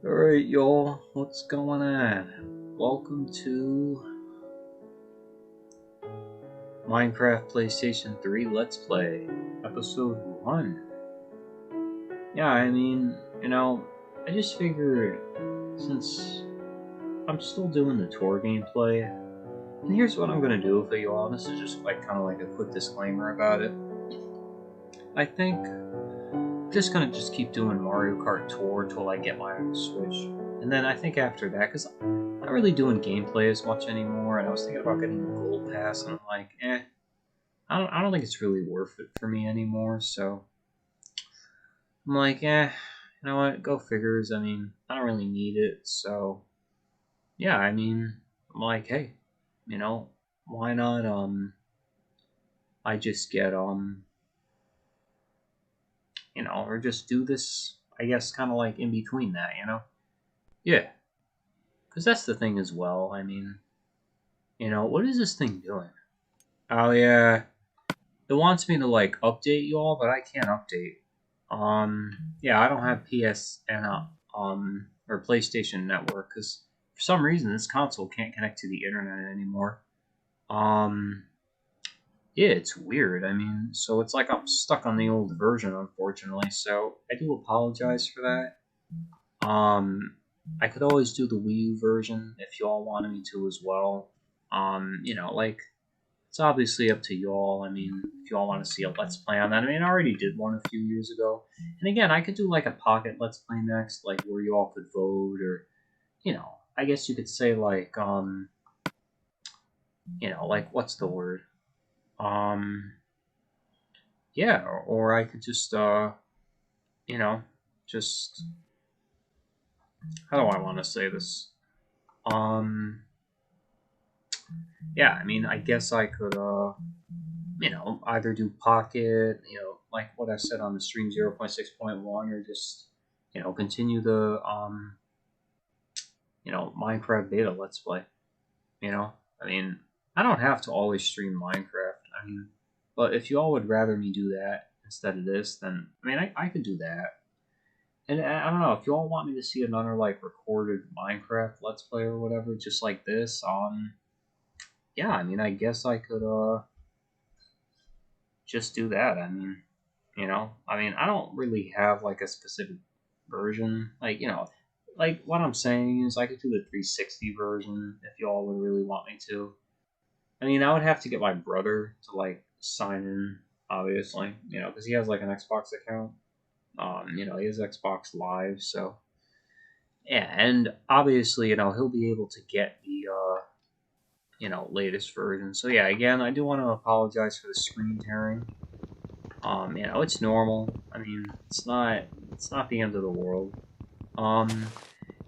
Alright, y'all, what's going on? Welcome to Minecraft PlayStation 3 Let's Play, Episode 1. Yeah, I just figured since I'm still doing the tour gameplay, and here's what I'm gonna do for you all. This is just kind of like a quick disclaimer about it. I think I'm just gonna keep doing Mario Kart Tour till I get my own Switch. And then I think after that, because I'm not really doing gameplay as much anymore, and I was thinking about getting the Gold Pass, and I'm like, I don't think it's really worth it for me anymore, so I'm like, you know what, go figures. I don't really need it, so yeah, I'm like, hey, why not, I just get, or just do this, I guess, kind of like in between that, Yeah, because that's the thing as well. What is this thing doing? Oh, yeah. It wants me to, update you all, but I can't update. Yeah, I don't have PSN, or PlayStation Network, because for some reason this console can't connect to the internet anymore. Um, yeah, it's weird. So it's like I'm stuck on the old version, unfortunately, so I do apologize for that. I could always do the Wii U version if y'all wanted me to as well. It's obviously up to y'all. If y'all want to see a Let's Play on that. I already did one a few years ago. And again, I could do like a pocket Let's Play next, like where you all could vote, or, I guess you could say what's the word? Um, yeah, or I could just, you know, just, how do I want to say this? Um, yeah, I guess I could, either do Pocket, like what I said on the stream 0.6.1, or just, continue the, Minecraft beta Let's Play. You know, I mean, I don't have to always stream Minecraft. But if you all would rather me do that instead of this, then, I could do that. And I don't know, if you all want me to see another, recorded Minecraft Let's Play or whatever, just like this, yeah, I guess I could, just do that. I don't really have like a specific version. Like what I'm saying is I could do the 360 version if y'all would really want me to. I would have to get my brother to sign in, obviously, because he has like an Xbox account. He has Xbox Live, so yeah, and obviously, he'll be able to get the latest version. So yeah, again, I do want to apologize for the screen tearing. It's normal. It's not the end of the world.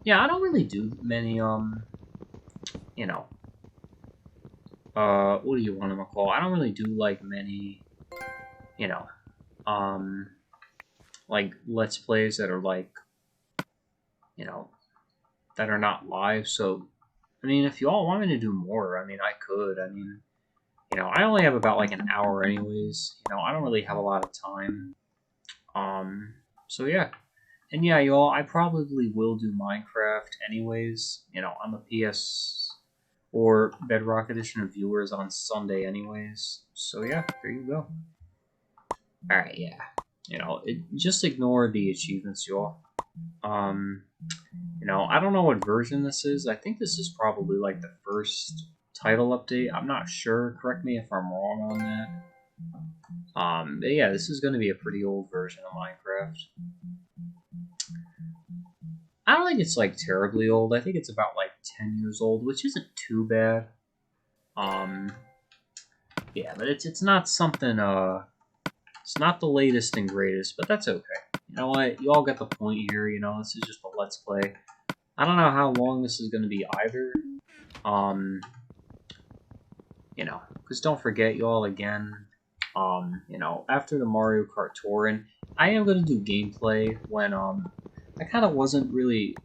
Yeah, I don't really do many, you know, what do you want to call? I don't really do many, you know, um, Let's Plays that are you know, that are not live. So, if you all wanted to do more, I could. I only have about an hour anyways. I don't really have a lot of time. So yeah. And yeah, y'all, I probably will do Minecraft anyways, on the PS or Bedrock Edition of viewers on Sunday anyways. So yeah, there you go. Alright, yeah. Just ignore the achievements, y'all. I don't know what version this is. I think this is probably the first title update. I'm not sure. Correct me if I'm wrong on that. But yeah, this is going to be a pretty old version of Minecraft. I don't think it's terribly old. I think it's about 10 years old, which isn't too bad. Yeah, but it's not something it's not the latest and greatest, but that's okay. You know what? You all get the point here. This is just a Let's Play. I don't know how long this is going to be either. Because don't forget, you all, again, after the Mario Kart Tour, and I am going to do gameplay when, I kind of wasn't really,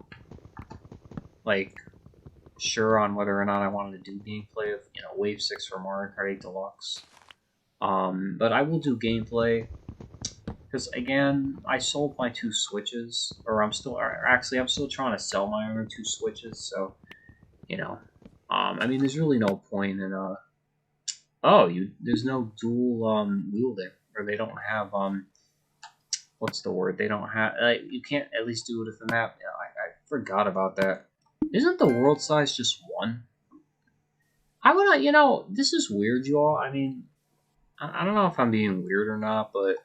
sure on whether or not I wanted to do gameplay of, Wave 6 for Mario Kart 8 Deluxe. But I will do gameplay Because again, I sold my 2 Switches, or actually, I'm still trying to sell my other 2 Switches. So you know, I mean, there's really no point in there's no dual wielding, or they don't have what's the word? They don't have you can't at least do it with the map. Yeah, I forgot about that. Isn't the world size just one? I would, this is weird, y'all. I mean, I don't know if I'm being weird or not, but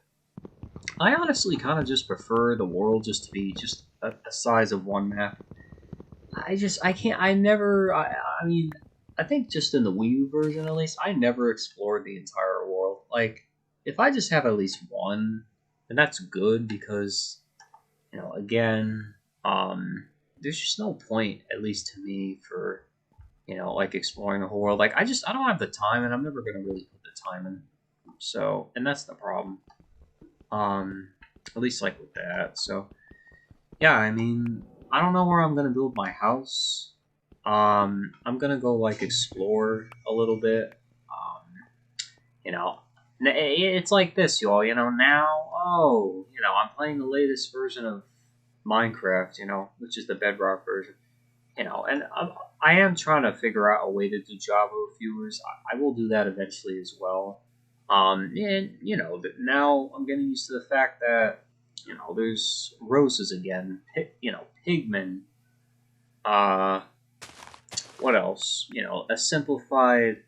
I honestly kind of just prefer the world just to be just a size of one map. I can't, I mean, I think just in the Wii U version at least, I never explored the entire world. Like, if I just have at least one, then that's good because, again, there's just no point, at least to me, for, like exploring the whole world. Like, I don't have the time and I'm never going to really put the time in. So, and that's the problem. At least like with that. So, yeah, I mean, I don't know where I'm gonna build my house. I'm gonna go like explore a little bit. You know, it's like this, y'all. Now, I'm playing the latest version of Minecraft. Which is the Bedrock version. And I am trying to figure out a way to do Java viewers. I will do that eventually as well. And now I'm getting used to the fact that there's roses again. Pigmen. Uh, what else? A simplified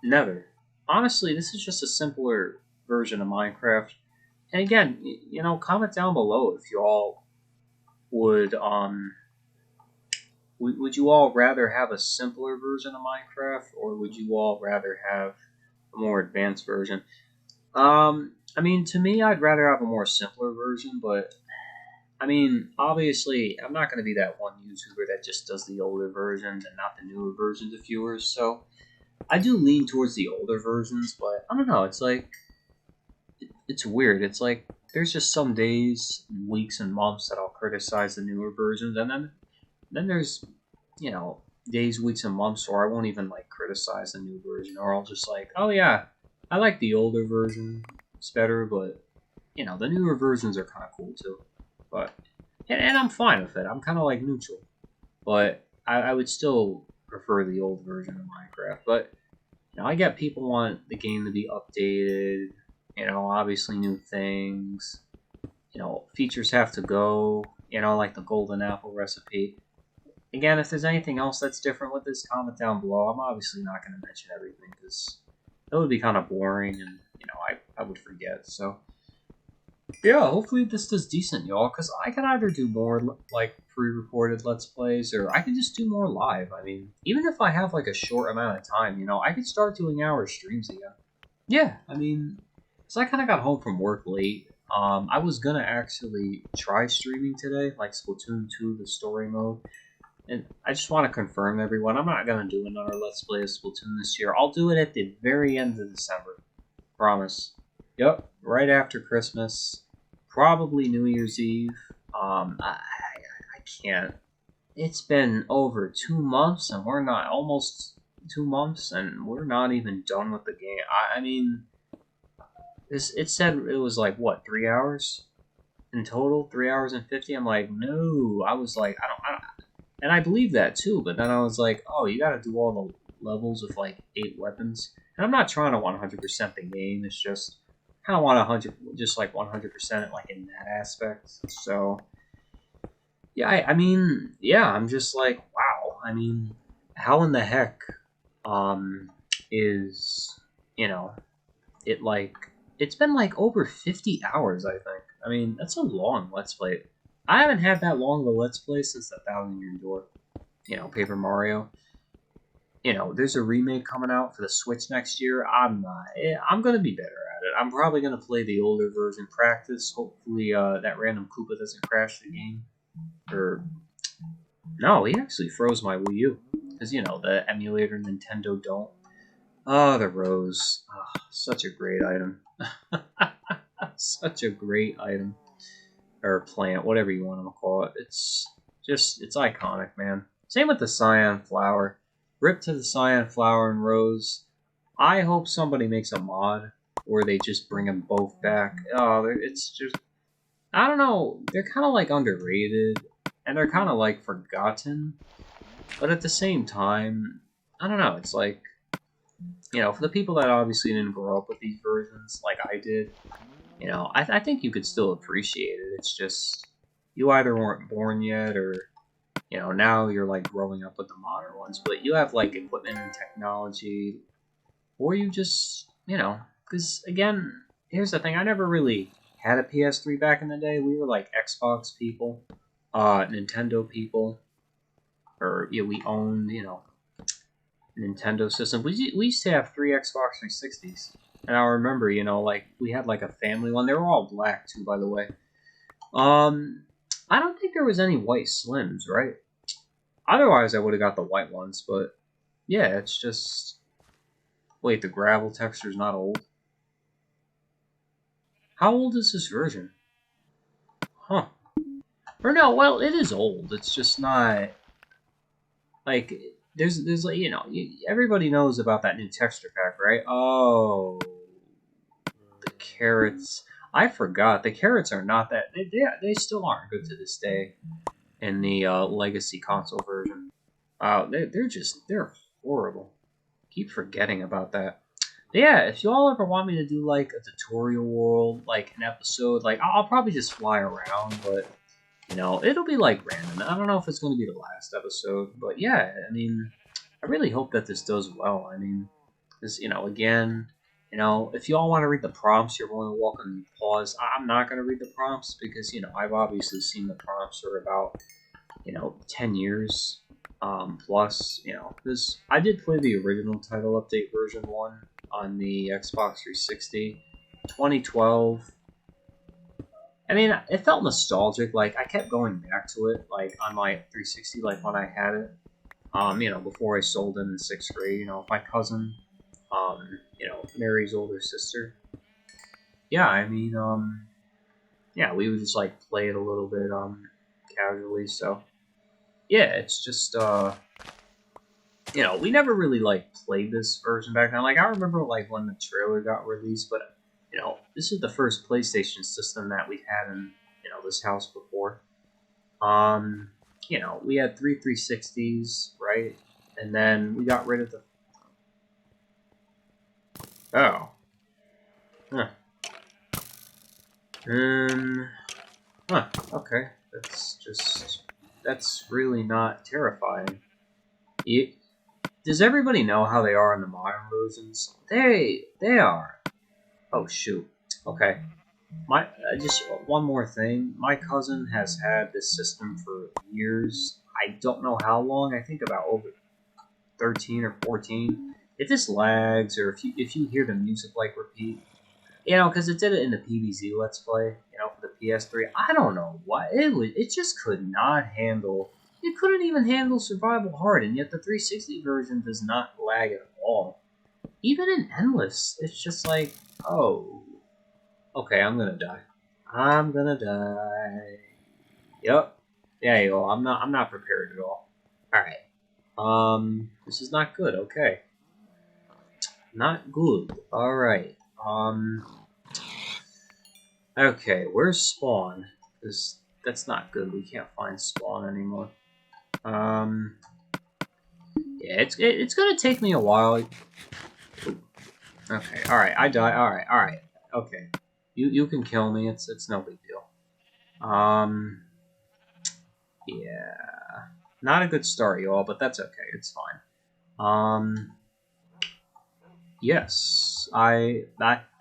Nether. Honestly, this is just a simpler version of Minecraft. And again, comment down below if you all would you all rather have a simpler version of Minecraft, or would you all rather have a more advanced version? I mean, to me, I'd rather have a more simpler version, but I mean, obviously, I'm not going to be that one YouTuber that just does the older versions and not the newer versions of viewers. So I do lean towards the older versions, but I don't know. It's like it's weird. It's like there's just some days, weeks, and months that I'll criticize the newer versions, and then there's days, weeks, and months where I won't even like criticize the new version, or I'll just like, oh yeah, I like the older version. It's better, but the newer versions are kind of cool too. But and I'm fine with it. I'm kind of like neutral, but I would still prefer the old version of Minecraft. But I get people want the game to be updated. Obviously new things. Features have to go. Like the golden apple recipe. Again, if there's anything else that's different with this, comment down below. I'm obviously not going to mention everything because that would be kind of boring, and I would forget. So yeah, hopefully this does decent, y'all. Because I can either do more like pre-recorded Let's Plays, or I can just do more live. I mean, even if I have like a short amount of time, I could start doing hour streams again. Yeah, I mean, so I kind of got home from work late. I was gonna actually try streaming today, like Splatoon 2, the story mode. And I just want to confirm, everyone, I'm not going to do another Let's Play of Splatoon this year. I'll do it at the very end of December. Promise. Yep, right after Christmas. Probably New Year's Eve. I can't. It's been over 2 months, and we're not, almost 2 months, and we're not even done with the game. I mean, it said it was like, what, 3 hours? In total? 3 hours and 50? I'm like, no. I was like, I don't and I believe that too, but then I was like, oh, you gotta do all the levels with like 8 weapons. And I'm not trying to 100% the game, it's just kind of want 100% it like in that aspect. So yeah, I mean, yeah, I'm just like, wow. I mean, how in the heck is it like it's been like over 50 hours, I think. I mean, that's a long Let's Play. I haven't had that long of a Let's Play since the Thousand Year Door. Paper Mario. There's a remake coming out for the Switch next year. I'm gonna be better at it. I'm probably gonna play the older version, practice. Hopefully, that random Koopa doesn't crash the game. Or no, he actually froze my Wii U because the emulator Nintendo don't. Oh, the rose. Oh, such a great item. Such a great item. Or plant, whatever you want to call it. It's iconic, man. Same with the cyan flower. Rip to the cyan flower and rose. I hope somebody makes a mod or they just bring them both back. Oh, it's just, I don't know. They're kind of like underrated, and they're kind of like forgotten. But at the same time, I don't know. It's like, for the people that obviously didn't grow up with these versions like I did, I think you could still appreciate it. It's just you either weren't born yet, or now you're like growing up with the modern ones. But you have like equipment and technology, or you just because again, here's the thing: I never really had a PS3 back in the day. We were like Xbox people, Nintendo people, or we owned Nintendo system. We used to have 3 Xbox 360s. And I remember, like we had like a family one. They were all black too, by the way. I don't think there was any white Slims, right? Otherwise, I would have got the white ones. But yeah, it's just wait. The gravel texture's not old. How old is this version? Huh? Or no? Well, it is old. It's just not like there's like everybody knows about that new texture pack, right? Oh. The carrots. I forgot. The carrots are not that. They still aren't good to this day in the legacy console version. Wow, they're horrible. Keep forgetting about that. But yeah, if you all ever want me to do like a tutorial world, like an episode, like I'll probably just fly around, but it'll be like random. I don't know if it's going to be the last episode, but yeah, I mean, I really hope that this does well. I mean, this, again, if you all want to read the prompts, you're more than welcome to pause. I'm not going to read the prompts because, I've obviously seen the prompts for about, 10 years plus, because I did play the original title update version 1 on the Xbox 360, 2012. I mean, it felt nostalgic. Like, I kept going back to it, like, on my 360, like, when I had it, before I sold it in 6th grade, my cousin, Mary's older sister. Yeah, I mean, yeah, we would just, like, play it a little bit, casually, so, yeah, it's just, we never really, like, played this version back then. Like, I remember, like, when the trailer got released, but, this is the first PlayStation system that we had in, this house before. We had 360s, right? And then we got rid of the... Oh. Huh. Huh, okay. That's really not terrifying. Does everybody know how they are in the modern versions? They are. Oh, shoot. Okay. Just one more thing. My cousin has had this system for years. I don't know how long. I think about over 13 or 14. If this lags, or if you hear the music like repeat, because it did it in the PBZ Let's Play, for the PS3. I don't know why it just could not handle. It couldn't even handle Survival Hard, and yet the 360 version does not lag at all. Even in Endless, it's just like, oh, okay, I'm gonna die. I'm gonna die. Yep. Yeah, you go. I'm not prepared at all. All right. This is not good. Okay. Not good. All right. Okay, where's Spawn? Because that's not good. We can't find Spawn anymore. Yeah, it's gonna take me a while. Okay, all right. I die. All right. Okay, you can kill me. It's no big deal. Yeah, not a good start, y'all, but that's okay. It's fine. Yes, I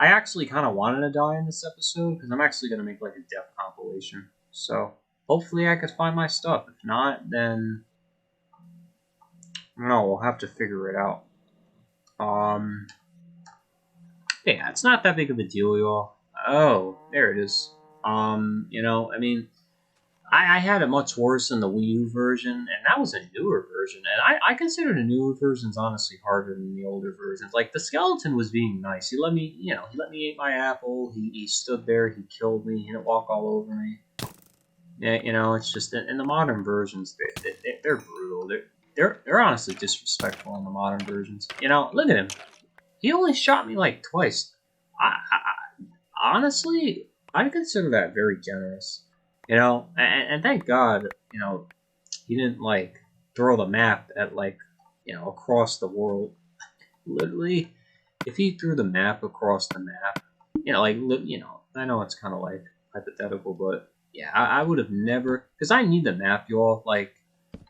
actually kind of wanted to die in this episode because I'm actually gonna make like a death compilation. So hopefully I could find my stuff. If not, then no, we'll have to figure it out. Yeah, it's not that big of a deal, y'all. Oh, there it is. I mean, I had it much worse in the Wii U version, and that was a newer version. And I consider the newer versions honestly harder than the older versions. Like, the skeleton was being nice. He let me eat my apple. He stood there. He killed me. He didn't walk all over me. Yeah, it's just in the modern versions, they're brutal. They're honestly disrespectful in the modern versions. Look at him. He only shot me like twice. Honestly, I consider that very generous. And thank God, he didn't like throw the map at like, across the world. Literally, if he threw the map across the map, I know it's kind of like hypothetical, but yeah, I would have never, because I need the map, y'all. Like,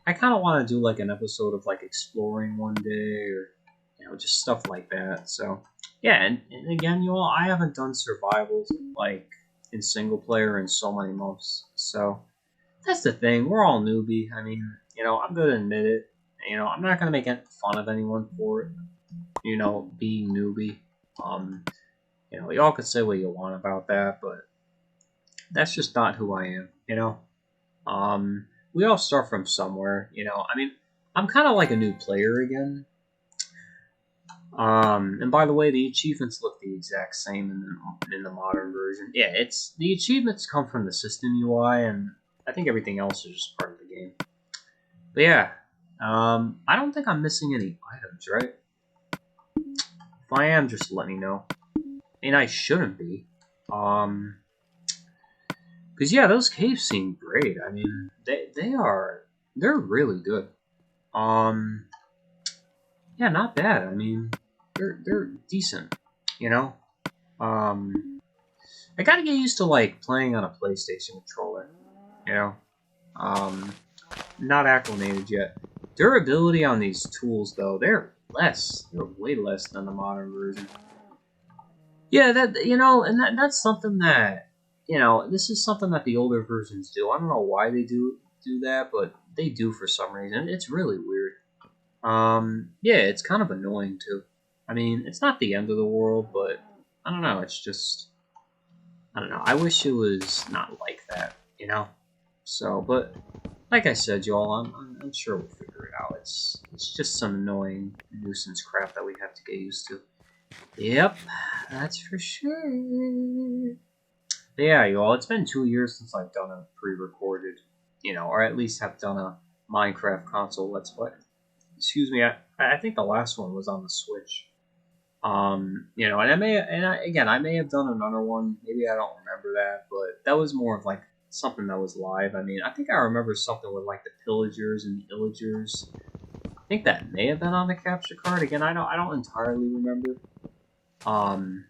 I kind of want to do like an episode of like exploring one day, or just stuff like that. So yeah, and again, y'all, I haven't done survivals like in single player in so many months. So that's the thing. We're all newbie. I mean, I'm gonna admit it. I'm not gonna make fun of anyone for it. Being newbie. Um, y'all can say what you want about that, but that's just not who I am. We all start from somewhere. I mean, I'm kind of like a new player again. And by the way, the achievements look the exact same in the modern version. Yeah, it's the achievements come from the system UI, and I think everything else is just part of the game. But yeah, I don't think I'm missing any items, right? If I am, just let me know. I mean, I shouldn't be. Because yeah, those caves seem great. I mean, they're really good. Um, yeah, not bad. I mean, they're decent. You know. I gotta get used to like playing on a PlayStation controller. You know. Um, not acclimated yet. Durability on these tools though, they're less. They're way less than the modern version. Yeah, and that's something that this is something that the older versions do. I don't know why they do that, but they do for some reason. It's really weird. Yeah, it's kind of annoying too. I mean, it's not the end of the world, but I don't know. It's just I don't know. I wish it was not like that. So, but like I said, y'all, I'm sure we'll figure it out. It's just some annoying nuisance crap that we have to get used to. Yep, that's for sure. Yeah, y'all, it's been 2 years since I've done a pre-recorded, or at least have done a Minecraft console Let's Play. Excuse me, I think the last one was on the Switch. And I may have done another one. Maybe I don't remember that, but that was more of like something that was live. I mean, I think I remember something with like the pillagers and the illagers. I think that may have been on the capture card. Again, I don't entirely remember. Um,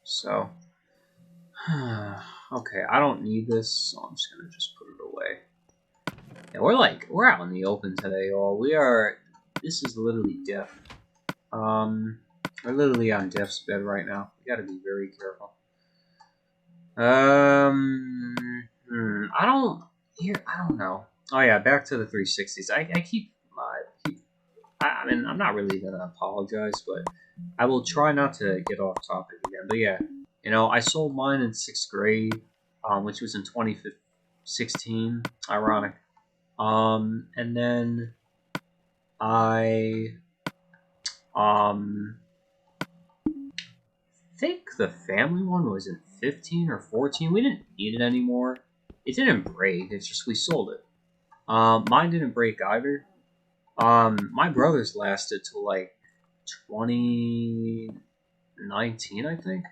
so okay, I don't need this, so I'm just gonna put it away. Yeah, we're out in the open today, y'all. This is literally death. We're literally on death's bed right now. We gotta be very careful. I don't know. Oh yeah, back to the 360s. I mean, I'm not really gonna apologize, but I will try not to get off topic again. But yeah, I sold mine in 6th grade, which was in 2016. Ironic. And then I think the family one was in 15 or 14. We didn't need it anymore. It didn't break. It's just we sold it. Mine didn't break either. My brother's lasted till like 2019, I think.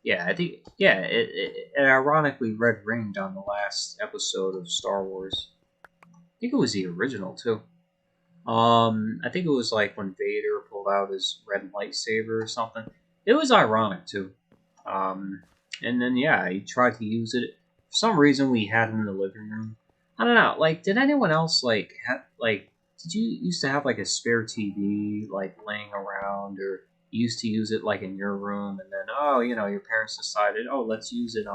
Yeah, I think. Yeah, it ironically red ringed on the last episode of Star Wars. I think it was the original too. I think it was like when Vader pulled out his red lightsaber or something. It was ironic too. Um, and then yeah, he tried to use it. For some reason, we had it in the living room. I don't know. Like, did anyone else like have like? Did you used to have like a spare TV like laying around, or you used to use it like in your room, and then your parents decided, oh, let's use it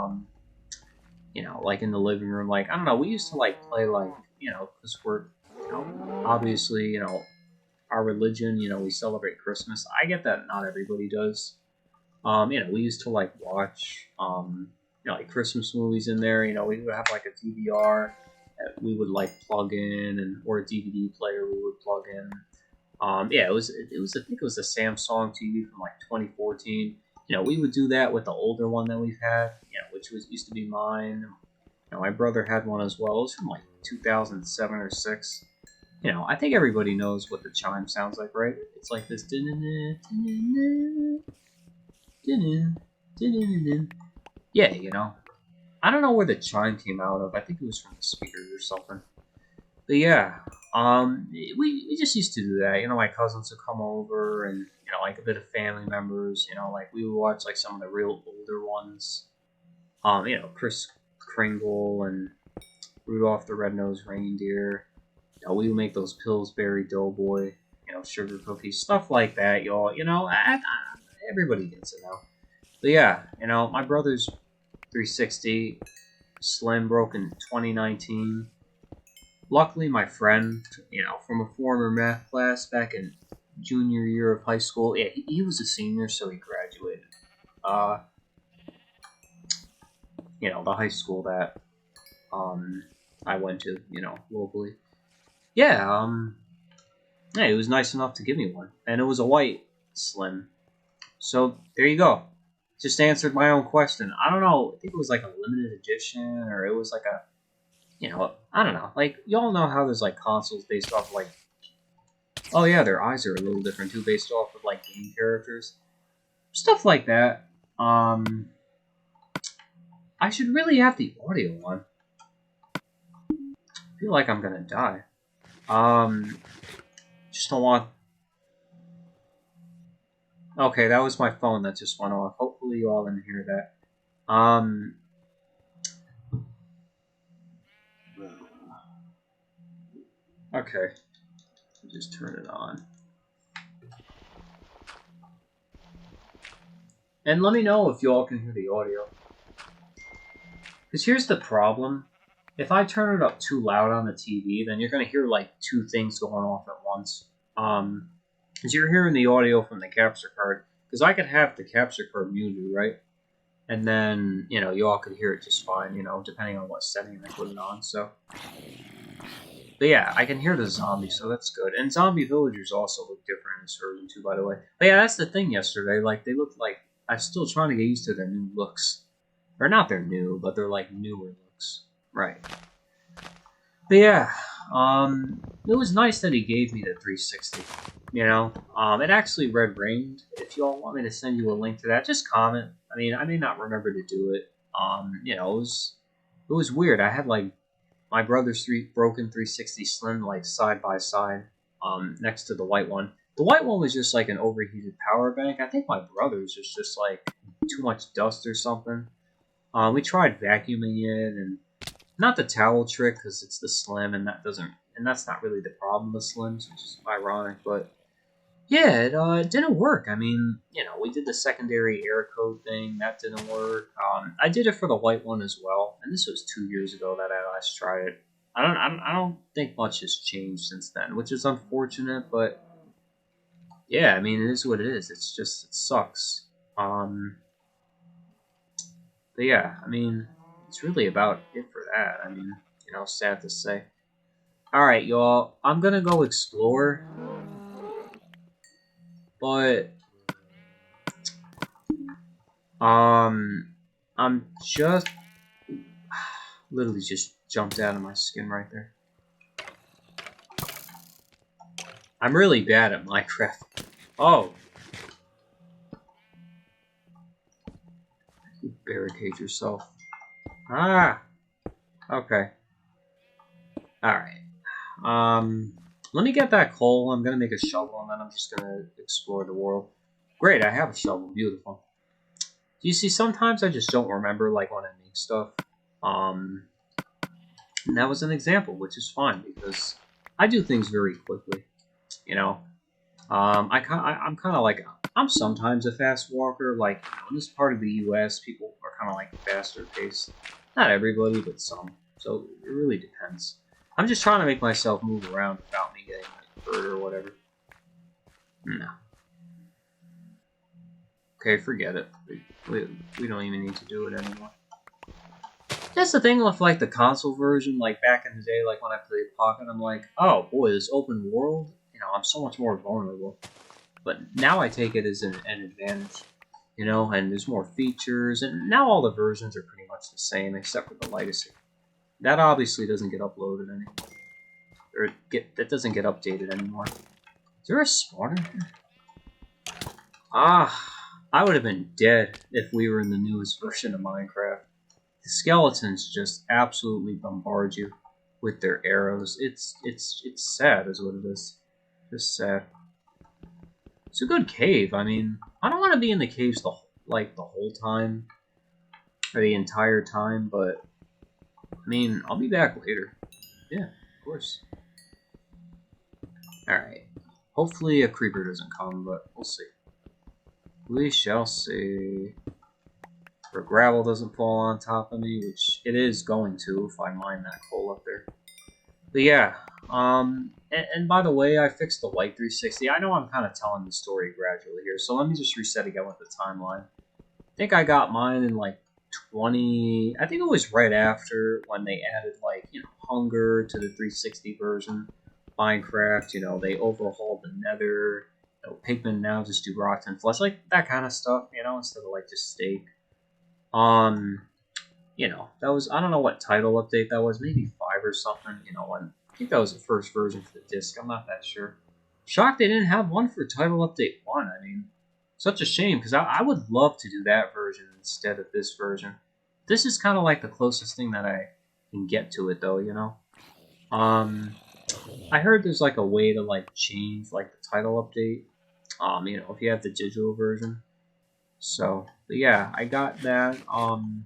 like in the living room. Like I don't know. We used to like play like because we're obviously our religion. We celebrate Christmas. I get that not everybody does. We used to like watch like Christmas movies in there. We would have like a DVR that we would like plug in, and or a DVD player we would plug in. Yeah, it was I think it was a Samsung TV from like 2014. We would do that with the older one that we've had, which was used to be mine. My brother had one as well. It was from like 2007 or 6. You know, I think everybody knows what the chime sounds like, right? It's like this. Yeah, you know. I don't know where the chime came out of. I think it was from the speakers or something. But yeah, we just used to do that. You know, my cousins would come over, and you know, like a bit of family members. You know, like we would watch like some of the real older ones. You know, Kris Kringle and Rudolph the Red-Nosed Reindeer. You know, we would make those Pillsbury Doughboy, you know, sugar cookies, stuff like that, y'all. You know, everybody gets it now. But yeah, you know, my brother's 360 Slim broke in 2019. Luckily, my friend, you know, from a former math class back in junior year of high school, yeah, he was a senior, so he graduated. Uh, you know, the high school that I went to, you know, locally. Yeah, yeah, he was nice enough to give me one, and it was a white Slim. So there you go. Just answered my own question. I don't know. I think it was like a limited edition, or it was like a, you know, I don't know. Like y'all know how there's like consoles based off of, like, oh yeah, their eyes are a little different too, based off of like game characters, stuff like that. I should really have the audio one. I feel like I'm gonna die. Just don't want. Okay, that was my phone that just went off. Hopefully you all didn't hear that. Okay. Just turn it on. And let me know if you all can hear the audio. Because here's the problem. If I turn it up too loud on the TV, then you're going to hear like two things going off at once. Because you're hearing the audio from the capture card. Because I could have the capture card muted, right? And then, you know, you all could hear it just fine, you know, depending on what setting I put it on, so. But yeah, I can hear the zombies, so that's good. And zombie villagers also look different in this version too, by the way. But yeah, that's the thing yesterday. Like, they looked like... I'm still trying to get used to their new looks. Or not their new, but they're like newer looks. Right. But yeah, it was nice that he gave me the 360. You know, it actually red ringed. If y'all want me to send you a link to that, just comment. I mean, I may not remember to do it. You know, it was weird. I had like my brother's broken 360 Slim like side by side, next to the white one. The white one was just like an overheated power bank. I think my brother's was just like too much dust or something. We tried vacuuming it, and not the towel trick because it's the Slim, and that's not really the problem with Slims, which is ironic. But yeah, it didn't work. I mean, you know, we did the secondary air code thing, that didn't work. I did it for the white one as well, and this was 2 years ago that I last tried it. I don't think much has changed since then, which is unfortunate, but yeah, I mean, it is what it is. It's just, it sucks. But yeah, I mean, it's really about it for that. I mean, you know, sad to say. Alright, y'all, I'm gonna go explore, but, I'm just, literally just jumped out of my skin right there. I'm really bad at Minecraft. Oh. You barricade yourself. Ah. Okay. Alright. Let me get that coal. I'm gonna make a shovel, and then I'm just gonna explore the world. Great, I have a shovel. Beautiful. You see, sometimes I just don't remember, like, when I make stuff. And that was an example, which is fine, because I do things very quickly, you know? I'm kind of like, I'm sometimes a fast walker, like, you know, in this part of the U.S., people are kind of like faster paced. Not everybody, but some. So, it really depends. I'm just trying to make myself move around without me getting like, hurt or whatever. No. Okay, forget it. We don't even need to do it anymore. That's the thing with like the console version, like back in the day, like when I played Pocket, I'm like, oh boy, this open world, you know, I'm so much more vulnerable. But now I take it as an advantage, you know, and there's more features, and now all the versions are pretty much the same except for the legacy. That obviously doesn't get uploaded anymore. or that doesn't get updated anymore. Is there a spawner here? Ah, I would have been dead if we were in the newest version of Minecraft. The skeletons just absolutely bombard you with their arrows. It's sad, is what it is. Just sad. It's a good cave. I mean, I don't want to be in the caves the whole time or the entire time, but I mean, I'll be back later. Yeah, of course. All right. Hopefully a creeper doesn't come, but we'll see. We shall see. Or gravel doesn't fall on top of me, which it is going to if I mine that coal up there. But yeah, and by the way, I fixed the light 360. I know I'm kind of telling the story gradually here, so let me just reset again with the timeline. I think I got mine in like 20. I think it was right after when they added like hunger to the 360 version. Minecraft, they overhauled the Nether. Pigmen now just do rotten flesh, like that kind of stuff, instead of like just steak. That was, I don't know what title update that was, maybe 5 or something, when I think that was the first version for the disc. I'm not that sure. Shocked they didn't have one for title update 1. I mean, such a shame, because I would love to do that version instead of this version. This is kind of like the closest thing that I can get to it, though, I heard there's like a way to like change like the title update, if you have the digital version. So, but yeah, I got that. I'm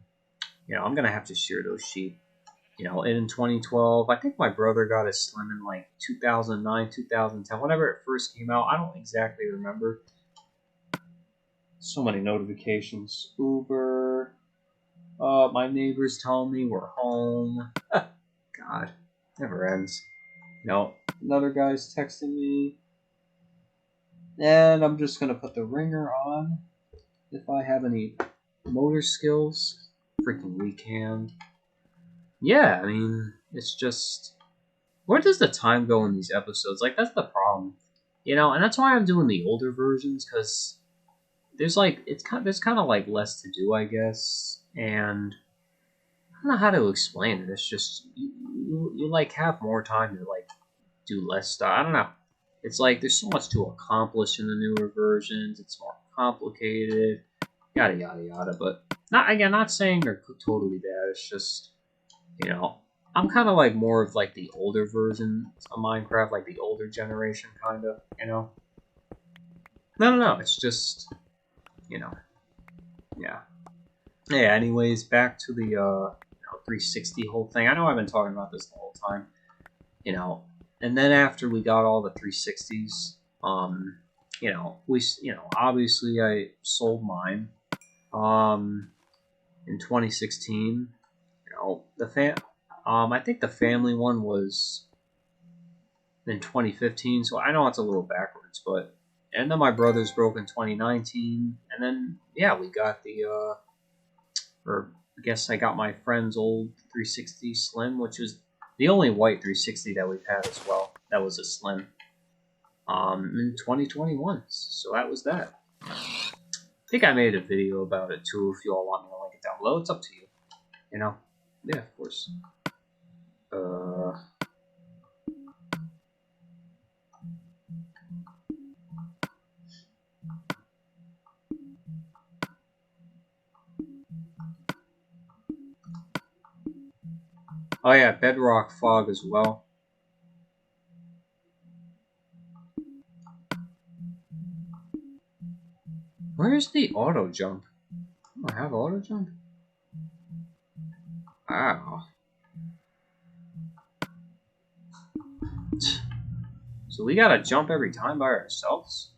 gonna have to shear those sheep. In 2012, I think my brother got a Slim in like 2009, 2010, whenever it first came out. I don't exactly remember. So many notifications. Uber. My neighbor's telling me we're home. God, never ends. Another guy's texting me. And I'm just gonna put the ringer on. If I have any motor skills. Freaking weak hand. Yeah, I mean, it's just, where does the time go in these episodes? Like, that's the problem, and that's why I'm doing the older versions, because there's like, there's kind of like less to do, I guess, and I don't know how to explain it. It's just you like have more time to like do less stuff. I don't know. It's like there's so much to accomplish in the newer versions. It's more complicated, yada yada yada. But not saying they're totally bad. It's just, I'm kind of like more of like the older version of Minecraft, like the older generation kind of, No, it's just, yeah. Yeah, anyways, back to the 360 whole thing. I know I've been talking about this the whole time, and then after we got all the 360s, obviously I sold mine, in 2016. I think the family one was in 2015, so I know it's a little backwards, but, and then my brother's broke in 2019, and then, yeah, we got or I guess I got my friend's old 360 Slim, which was the only white 360 that we've had as well. That was a Slim, in 2021, so that was that. I think I made a video about it too, if you all want me to link it down below. It's up to you, Yeah, of course. Oh yeah, Bedrock Fog as well. Where's the auto jump? Oh, I have auto jump? Wow. So we gotta jump every time by ourselves?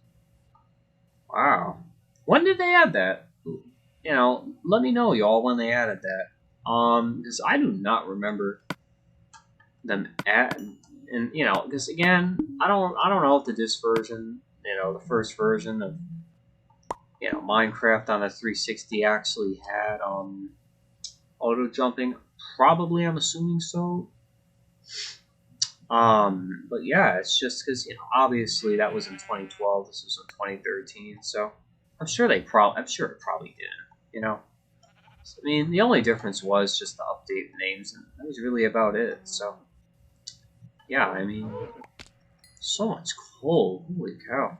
Wow. When did they add that? Let me know, y'all, when they added that. Because I do not remember them and because again, I don't know if the disc version, the first version of Minecraft on the 360 actually had auto jumping. Probably, I'm assuming so. But yeah, it's just because obviously that was in 2012. This was in 2013, so I'm sure it probably didn't. I mean, the only difference was just the update names, and that was really about it. So yeah, I mean, so much coal. Holy cow.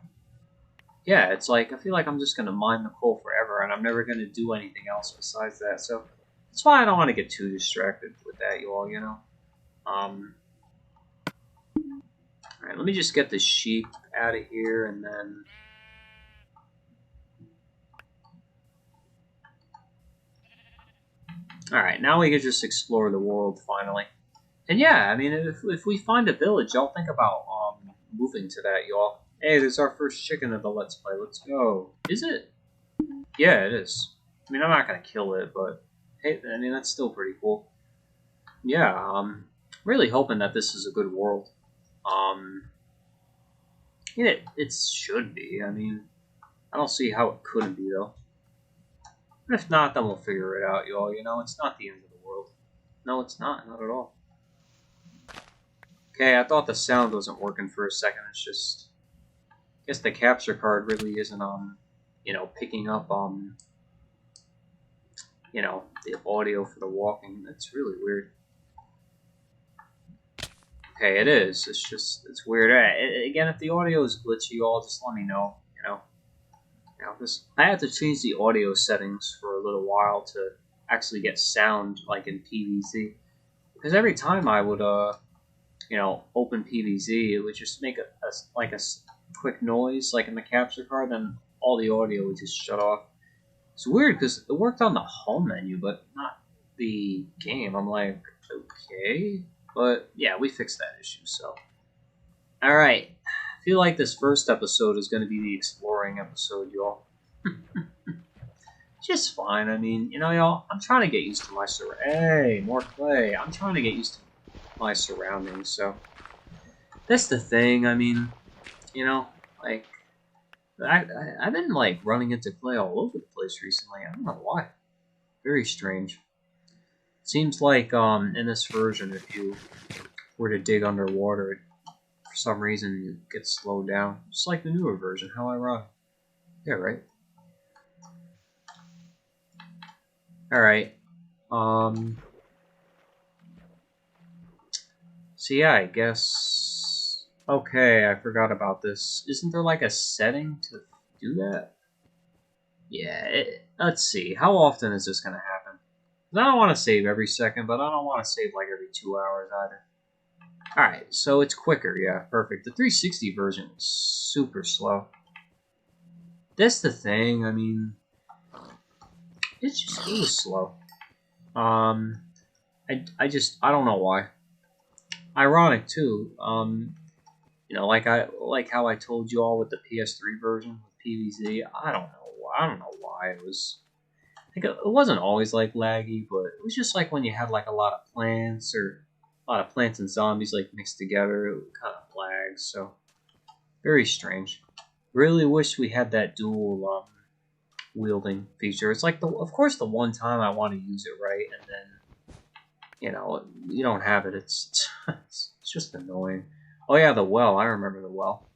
Yeah, it's like, I feel like I'm just going to mine the coal forever, and I'm never going to do anything else besides that. So that's why I don't want to get too distracted with that, you all, you know? Alright, let me just get the sheep out of here, and then... Alright, now we can just explore the world, finally. And yeah, I mean, if we find a village, y'all think about moving to that, y'all. Hey, there's our first chicken of the Let's Play. Let's go. Is it? Yeah, it is. I mean, I'm not going to kill it, but... Hey, I mean, that's still pretty cool. Yeah, really hoping that this is a good world. It should be. I mean, I don't see how it couldn't be, though. But if not, then we'll figure it out, y'all. You know, it's not the end of the world. No, it's not. Not at all. Okay, I thought the sound wasn't working for a second. It's just... I guess the capture card really isn't, you know, picking up, you know, the audio for the walking. That's really weird. Okay, it is. It's just, it's weird. Again, if the audio is glitchy, y'all just let me know, you know. I had to change the audio settings for a little while to actually get sound, like in PVZ. Because every time I would, you know, open PVZ, it would just make a quick noise, like in the capture card, then all the audio would just shut off. It's weird, because it worked on the home menu, but not the game. I'm like, okay. But, yeah, we fixed that issue, so. Alright. I feel like this first episode is going to be the exploring episode, y'all. Just fine. I mean, you know, y'all, I'm trying to get used to my Hey, more clay. I'm trying to get used to my surroundings, so. That's the thing. I mean, you know, like, I've been, like, running into clay all over the place recently. I don't know why. Very strange. Seems like, in this version, if you were to dig underwater, for some reason, you get slowed down. Just like the newer version. How ironic. Yeah, right? Alright. So yeah, I guess... Okay, I forgot about this. Isn't there like a setting to do that? Yeah, let's see. How often is this going to happen? I don't want to save every second, but I don't want to save like every 2 hours either. Alright, so it's quicker, yeah, perfect. The 360 version is super slow. That's the thing, I mean... it was slow. I don't know why. Ironic too. You know, like how I told you all with the PS3 version with PVZ. I don't know why it was. Like it wasn't always like laggy, but it was just like when you had like a lot of plants and zombies like mixed together, it kind of lags. So very strange. Really wish we had that dual wielding feature. It's like of course the one time I want to use it right, and then you know you don't have it. It's just annoying. Oh yeah, the well. I remember the well.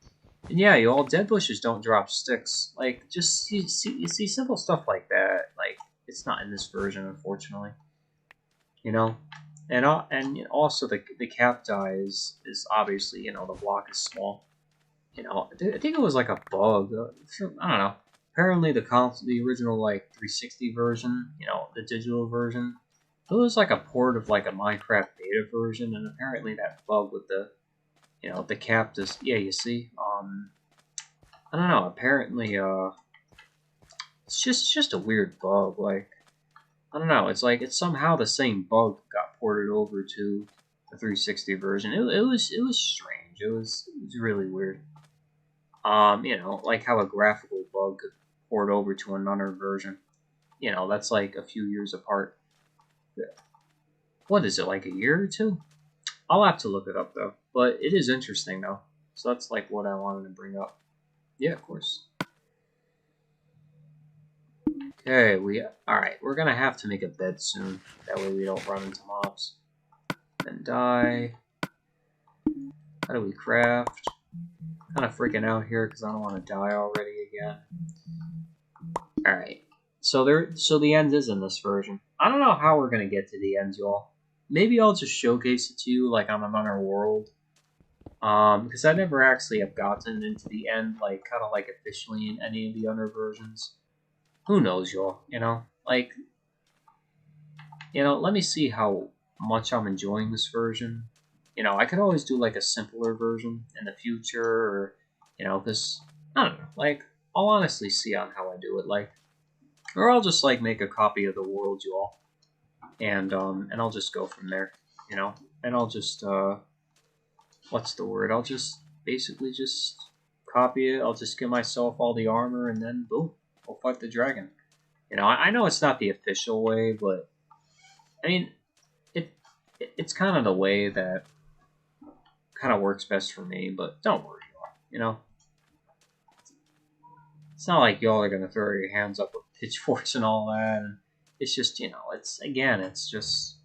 And yeah, you all dead bushes don't drop sticks. Like just you see simple stuff like that. Like it's not in this version, unfortunately. You know, and also the cacti is obviously, you know, the block is small. You know, I think it was like a bug. I don't know. Apparently the original like 360 version, you know, the digital version, it was like a port of like a Minecraft beta version, and apparently that bug with the, you know, the cactus. Yeah, you see. I don't know. Apparently, it's just a weird bug. Like, I don't know. It's like it's somehow the same bug got ported over to the 360 version. It was strange. It was really weird. You know, like how a graphical bug could port over to another version. You know, that's like a few years apart. What is it, like a year or two? I'll have to look it up though. But it is interesting though. So that's like what I wanted to bring up. Yeah, of course. Okay, alright, we're gonna have to make a bed soon. That way we don't run into mobs. Then die. How do we craft? Kind of freaking out here because I don't want to die already again. Alright. So the end is in this version. I don't know how we're gonna get to the end, y'all. Maybe I'll just showcase it to you like on another world. Because I never actually have gotten into the end, like, kind of like officially in any of the other versions. Who knows, y'all? Let me see how much I'm enjoying this version. I could always do like a simpler version in the future, or because I don't know. Like, I'll honestly see on how I do it. Like, or I'll just like make a copy of the world, y'all, and I'll just go from there. And I'll just what's the word? I'll just basically just copy it. I'll just give myself all the armor, and then boom, I'll fight the dragon. I know it's not the official way, but I mean, it's kind of the way that kind of works best for me. But don't worry, y'all. It's not like y'all are gonna throw your hands up with pitchforks and all that. And it's just, it's just,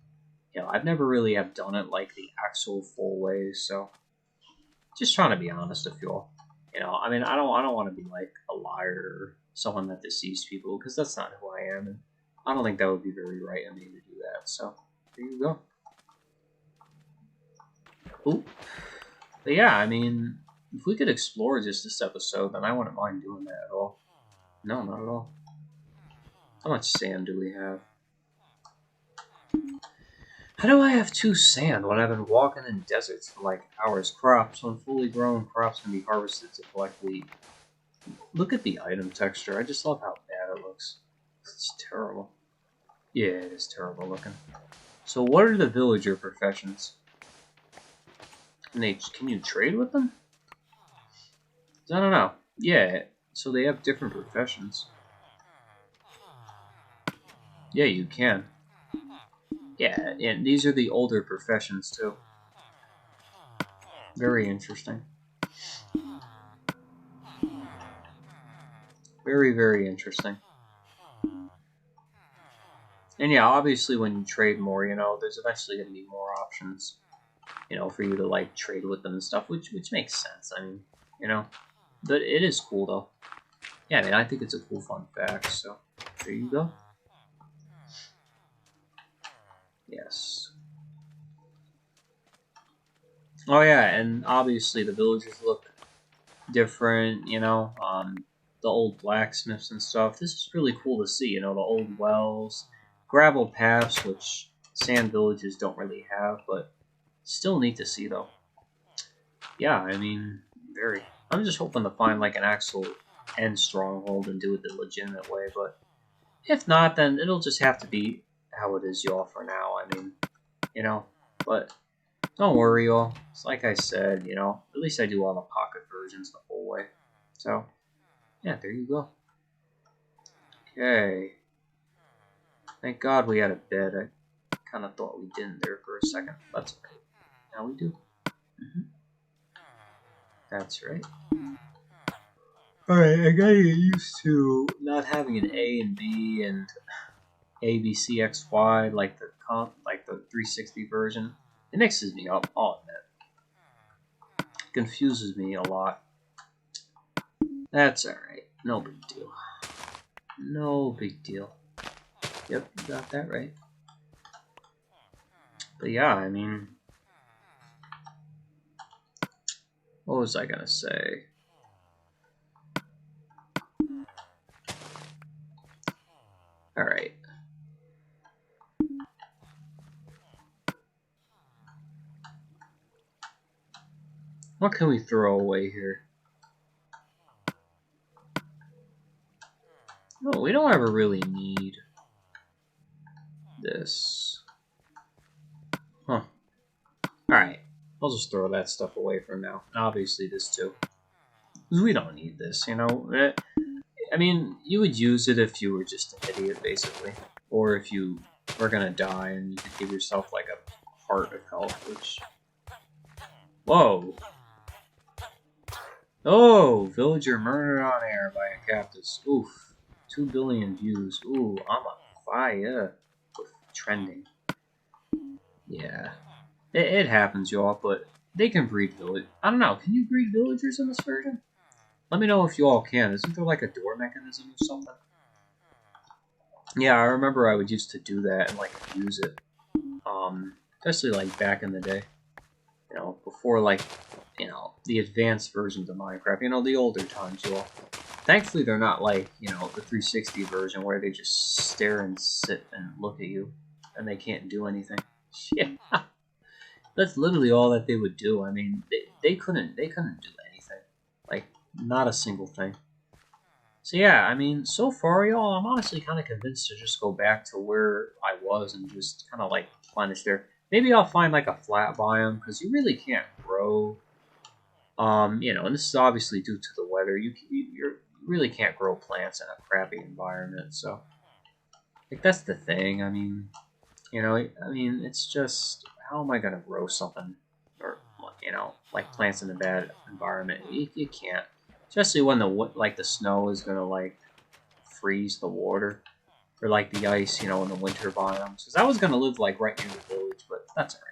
I've never really have done it like the actual full way. So just trying to be honest with y'all. I mean, I don't want to be like a liar or someone that deceives people, because that's not who I am, and I don't think that would be very right of me to do that. So there you go. Ooh. But yeah, I mean, if we could explore just this episode, then I wouldn't mind doing that at all. No, not at all. How much sand do we have? How do I have 2 sand when I've been walking in deserts for like hours? Crops, when fully grown, crops can be harvested to collect wheat. Look at the item texture. I just love how bad it looks. It's terrible. Yeah, it is terrible looking. So what are the villager professions? Can you trade with them? I don't know. Yeah, so they have different professions. Yeah, you can. Yeah, and these are the older professions too. Very interesting. Very, very interesting. And yeah, obviously when you trade more, there's eventually going to be more options, for you to like trade with them and stuff, which makes sense. I mean, but it is cool though. Yeah, I mean, I think it's a cool fun fact. So there you go. Yes. Oh yeah, and obviously the villagers look different. The old blacksmiths and stuff. This is really cool to see. The old wells, gravel paths, which sand villages don't really have, but still neat to see though. Yeah, I mean, very. I'm just hoping to find like an actual end stronghold and do it the legitimate way, but if not, then it'll just have to be how it is, y'all, for now. I mean, but don't worry, y'all. It's like I said, at least I do all the pocket versions the whole way. So, yeah, there you go. Okay. Thank God we had a bed. I kind of thought we didn't there for a second. That's okay. Now we do. Mm-hmm. That's right. Alright, I gotta get used to not having an A and B and A, B, C, X, Y like the 360 version. It mixes me up, I'll admit. It confuses me a lot. That's alright. No big deal. No big deal. Yep, you got that right. But yeah, I mean, what was I gonna say? Alright. What can we throw away here? No, we don't ever really need this. Huh. Alright. I'll just throw that stuff away for now. And obviously this too. Because we don't need this, I mean, you would use it if you were just an idiot, basically. Or if you were gonna die and you could give yourself like a heart of health, which... Whoa! Oh! Villager murdered on air by a cactus. Oof. 2 billion views. Ooh, I'm on fire. Trending. Yeah. It happens, y'all, but they can breed village. I don't know, can you breed villagers in this version? Let me know if you all can. Isn't there like a door mechanism or something? Yeah, I remember I would used to do that and like use it. Especially like back in the day. Before like you know, the advanced versions of Minecraft, you know, the older times, you all. Thankfully, they're not like, you know, the 360 version where they just stare and sit and look at you and they can't do anything. Shit. That's literally all that they would do. I mean, they couldn't do anything. Like, not a single thing. So yeah, I mean, so far, y'all, I'm honestly kind of convinced to just go back to where I was and just kind of like replenish there. Maybe I'll find like a flat biome because you really can't grow. You know, and this is obviously due to the weather. You really can't grow plants in a crappy environment. So, like that's the thing. I mean, you know, I mean, it's just how am I gonna grow something or you know, like plants in a bad environment? You can't, especially when the snow is gonna like freeze the water or like the ice, you know, in the winter biomes. Because I was gonna live like right near the village, but that's alright.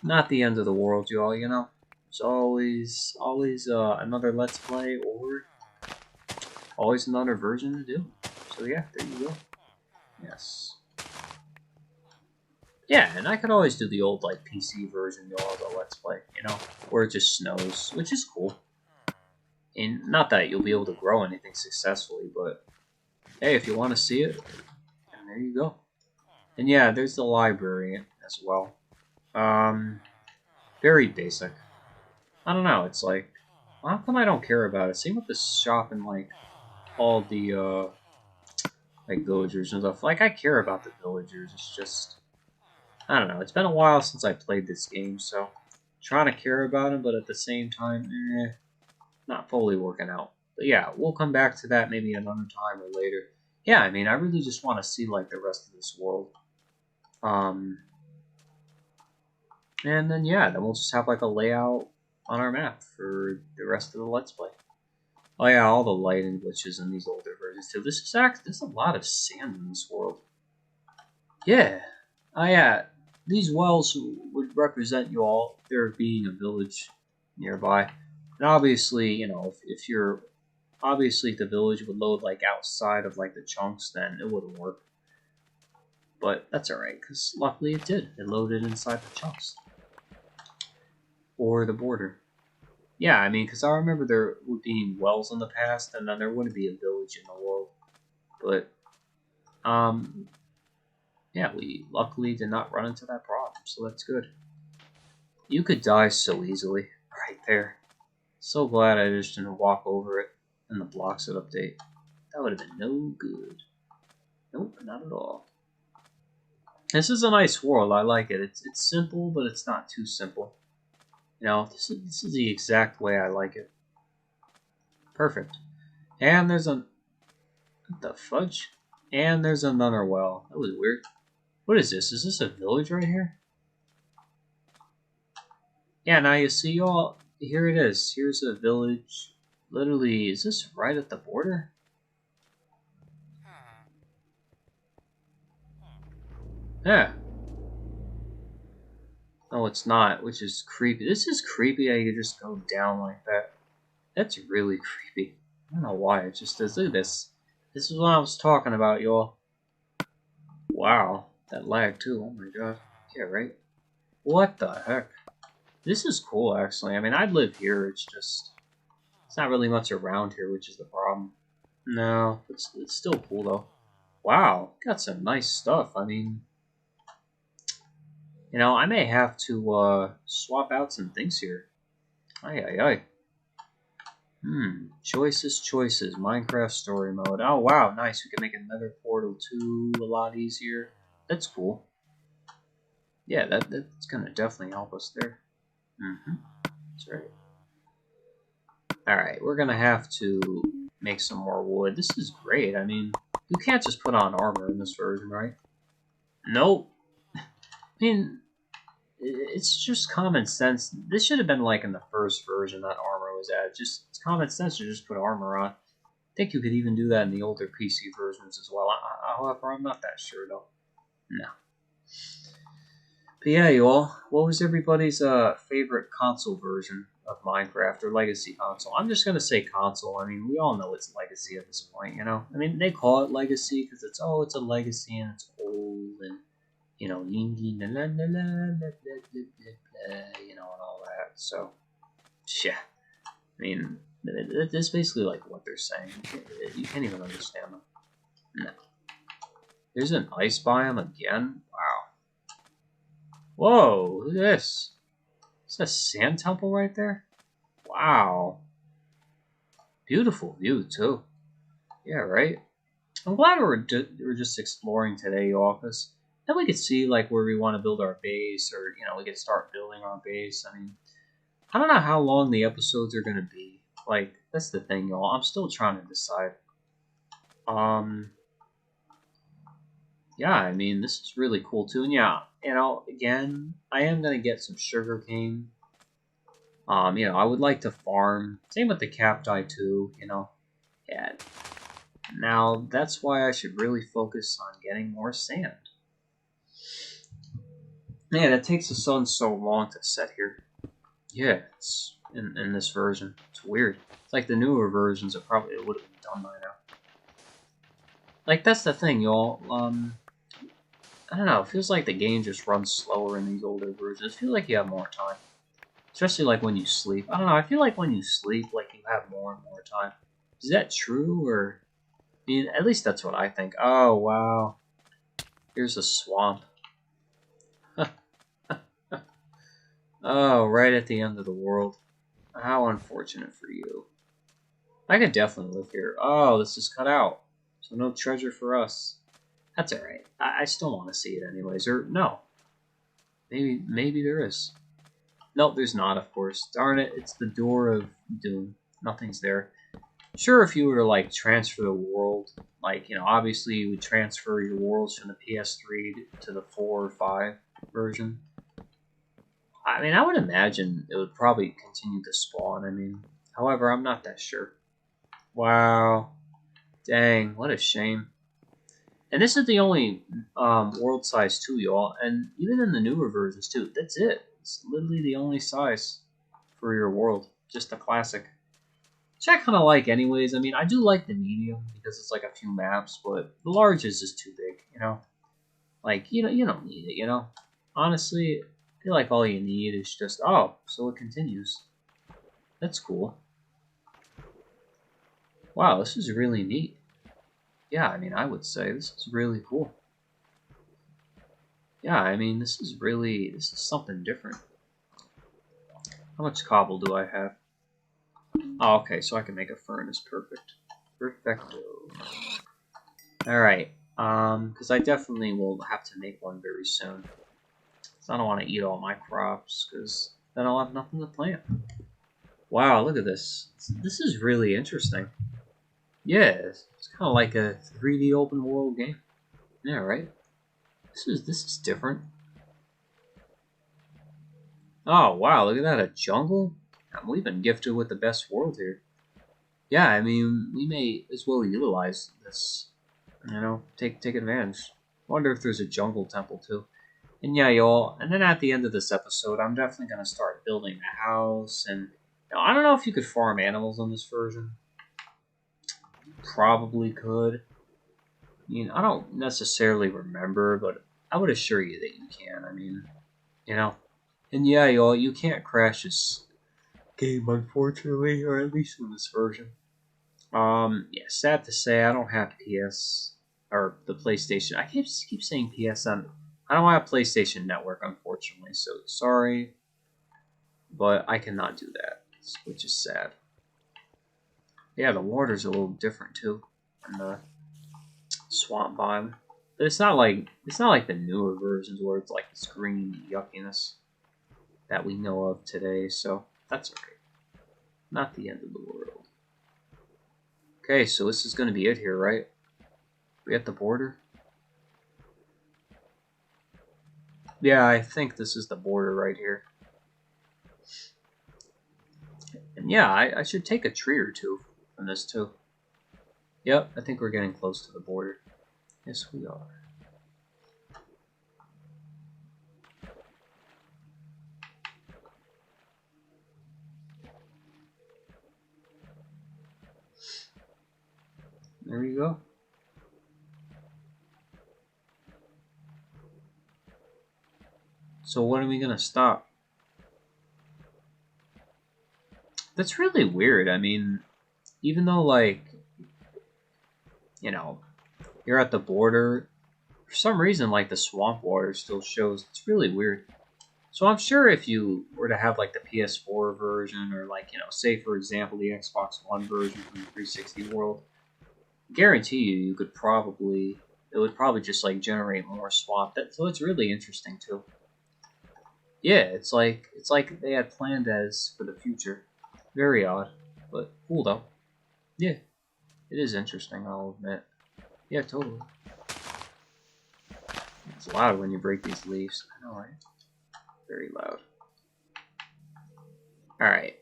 Not the end of the world, y'all. You know, there's always another Let's Play or always another version to do. So yeah, there you go. Yes. Yeah, and I could always do the old like PC version, y'all, of the Let's Play, you know, where it just snows, which is cool. And not that you'll be able to grow anything successfully, but hey, if you want to see it, and there you go. And yeah, there's the library as well. Very basic. I don't know. It's like, well, how come I don't care about it? Same with the shop and like all the like villagers and stuff. Like I care about the villagers. It's just I don't know. It's been a while since I played this game, so trying to care about them, but at the same time, not fully working out. But yeah, we'll come back to that maybe another time or later. Yeah, I mean, I really just want to see like the rest of this world. And then yeah, then we'll just have like a layout on our map for the rest of the Let's Play. Oh yeah, all the lighting glitches in these older versions too. There's a lot of sand in this world. Yeah. Oh yeah, these wells would represent you all there being a village nearby. And obviously, you know, if you're obviously the village would load like outside of like the chunks, then it wouldn't work. But that's alright, because luckily it did. It loaded inside the chunks. Or the border. Yeah, I mean, because I remember there would be wells in the past, and then there wouldn't be a village in the world. But, yeah, we luckily did not run into that problem, so that's good. You could die so easily, right there. So glad I just didn't walk over it and the blocks would update. That would have been no good. Nope, not at all. This is a nice world. I like it. It's simple, but it's not too simple. You know, this is the exact way I like it. Perfect. And there's a... What the fudge? And there's another well. That was weird. What is this? Is this a village right here? Yeah, now you see y'all. Here it is. Here's a village. Literally, is this right at the border? Yeah. No, it's not, which is creepy. This is creepy how you just go down like that. That's really creepy. I don't know why, it just does. Look at this. This is what I was talking about, y'all. Wow, that lag too, oh my god. Yeah, right? What the heck? This is cool, actually. I mean, I'd live here, it's just... It's not really much around here, which is the problem. No, it's still cool, though. Wow, got some nice stuff. I mean... You know, I may have to, swap out some things here. Ay. Choices. Minecraft story mode. Oh, wow, nice. We can make another Portal 2 a lot easier. That's cool. Yeah, that's gonna definitely help us there. That's right. Alright, we're gonna have to make some more wood. This is great. I mean, you can't just put on armor in this version, right? Nope. I mean, it's just common sense. This should have been like in the first version that armor was added. Just it's common sense to just put armor on. I think you could even do that in the older PC versions as well. However, I'm not that sure though. No. But yeah, y'all, what was everybody's favorite console version of Minecraft or Legacy console? I'm just gonna say console. I mean, we all know it's Legacy at this point, you know. I mean, they call it Legacy because it's a Legacy and it's old and you know, yingy la la la la la la la la, you know, and all that. So Yeah, I mean, that's basically like what they're saying. You can't even understand them. No. There's an ice biome again? Wow. Whoa, look at this. Is that a sand temple right there? Wow. Beautiful view, too. Yeah, right? I'm glad we're just exploring today, y'all, because then we could see, like, where we want to build our base, or, we could start building our base. I mean, I don't know how long the episodes are going to be. Like, that's the thing, y'all. I'm still trying to decide. Yeah, I mean, this is really cool, too. And yeah, again, I am going to get some sugar cane. I would like to farm. Same with the cacti, too, Yeah. Now, that's why I should really focus on getting more sand. Man, it takes the sun so long to set here. Yeah, it's in this version. It's weird. It's like the newer versions, it probably would have been done by now. Like, that's the thing, y'all. I don't know. It feels like the game just runs slower in these older versions. It feels like you have more time. Especially, like, when you sleep. I don't know. I feel like when you sleep, like, you have more and more time. Is that true, or... I mean, at least that's what I think. Oh, wow. Here's a swamp. Oh, right at the end of the world. How unfortunate for you. I could definitely live here. Oh, this is cut out. So no treasure for us. That's alright. I still want to see it anyways. Or, no. Maybe there is. Nope, there's not, of course. Darn it, it's the door of doom. Nothing's there. Sure, if you were to, like, transfer the world, like, obviously you would transfer your worlds from the PS3 to the 4 or 5 version. I mean, I would imagine it would probably continue to spawn. I mean, however, I'm not that sure. Wow. Dang, what a shame. And this is the only world size too, y'all. And even in the newer versions too, that's it. It's literally the only size for your world. Just a classic. Which I kind of like anyways. I mean, I do like the medium because it's like a few maps, but the large is just too big, Like, you don't need it, Honestly, I feel like all you need is just, oh, so it continues. That's cool. Wow, this is really neat. Yeah, I mean, I would say this is really cool. Yeah, I mean, this is something different. How much cobble do I have? Oh, okay, so I can make a furnace. Perfect. Perfecto. Alright, because I definitely will have to make one very soon. Because I don't want to eat all my crops, because then I'll have nothing to plant. Wow, look at this. This is really interesting. Yeah, it's kind of like a 3D open world game. Yeah, right? This is different. Oh, wow, look at that, a jungle? We've been gifted with the best world here. Yeah, I mean, we may as well utilize this. Take advantage. Wonder if there's a jungle temple too. And yeah, y'all. And then at the end of this episode, I'm definitely gonna start building a house. And I don't know if you could farm animals on this version. Probably could. I don't necessarily remember, but I would assure you that you can. I mean, And yeah, y'all, you can't crash this game, unfortunately, or at least in this version. Yeah, sad to say, I don't have PS or the PlayStation. I keep saying PSN. I don't have PlayStation Network, unfortunately. So sorry, but I cannot do that, which is sad. Yeah, the water's a little different too, in the swamp biome. But it's not like the newer versions where it's like this green yuckiness that we know of today. So that's okay. Not the end of the world. Okay, so this is going to be it here, right? We at the border? Yeah, I think this is the border right here. And yeah, I should take a tree or two from this too. Yep, I think we're getting close to the border. Yes, we are. There you go. So when are we gonna stop? That's really weird. I mean, even though, like, you know, you're at the border, for some reason, like, the swamp water still shows. It's really weird. So I'm sure if you were to have, like, the PS4 version, or, like, say, for example, the Xbox One version from the 360 world, guarantee you could probably, it would probably just, like, generate more swamp. So it's really interesting, too. Yeah, it's like they had planned as for the future. Very odd, but cool though. Yeah, it is interesting, I'll admit. Yeah, totally. It's loud when you break these leaves. I know, right? Very loud. Alright.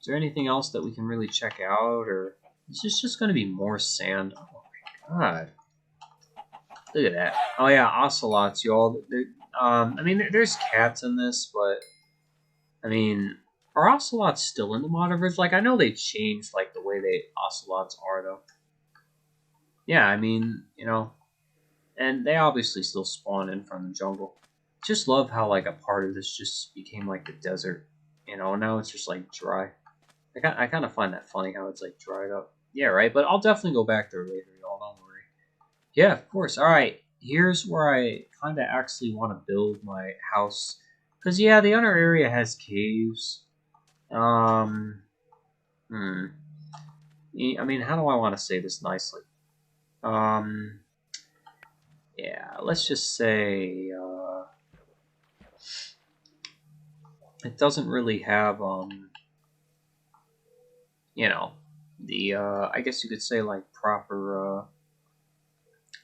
Is there anything else that we can really check out, or is this just going to be more sand? Oh my god. Look at that. Oh yeah, ocelots, y'all. I mean, there's cats in this, but I mean, are ocelots still in the Moniverse? Like, I know they changed like the way they ocelots are, though. Yeah, I mean, and they obviously still spawn in from the jungle. Just love how like a part of this just became like the desert, now it's just like dry. I kind of find that funny how it's like dried up. Yeah, right. But I'll definitely go back there later, y'all. Don't worry. Yeah, of course. All right. Here's where I kind of actually want to build my house, because yeah, the other area has caves. Um, hmm. I mean, how do I want to say this nicely? Um, yeah, let's just say it doesn't really have you know, the I guess you could say like proper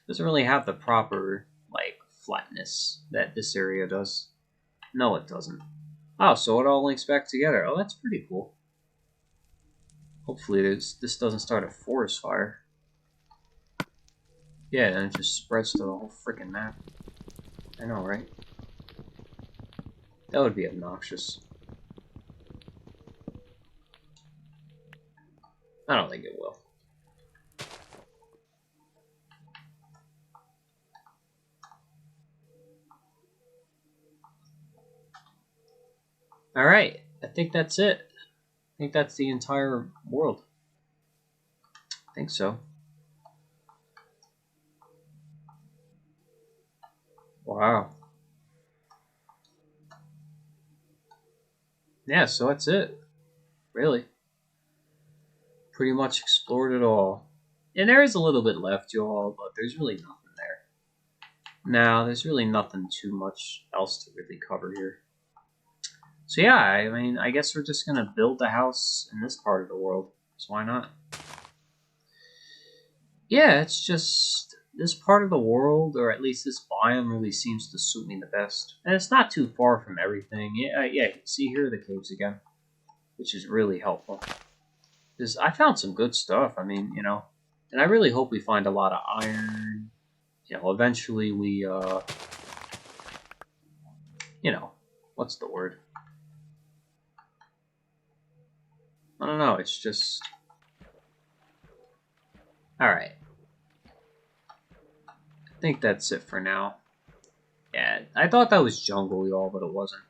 doesn't really have the proper like flatness that this area does. No, it doesn't. Oh, so it all links back together. Oh, that's pretty cool. Hopefully this doesn't start a forest fire. Yeah, and it just spreads to the whole freaking map. I know, right? That would be obnoxious. I don't think it will. Alright, I think that's it. I think that's the entire world. I think so. Wow. Yeah, so that's it. Really. Pretty much explored it all. And there is a little bit left, y'all, but there's really nothing there. Now, there's really nothing too much else to really cover here. So yeah, I mean, I guess we're just gonna build a house in this part of the world. So why not? Yeah, it's just this part of the world, or at least this biome, really seems to suit me the best. And it's not too far from everything. Yeah. See, here are the caves again, which is really helpful. Because I found some good stuff. I mean, and I really hope we find a lot of iron. Eventually we, what's the word? I don't know. It's just all right. I think that's it for now. Yeah, I thought that was jungle, y'all, but it wasn't.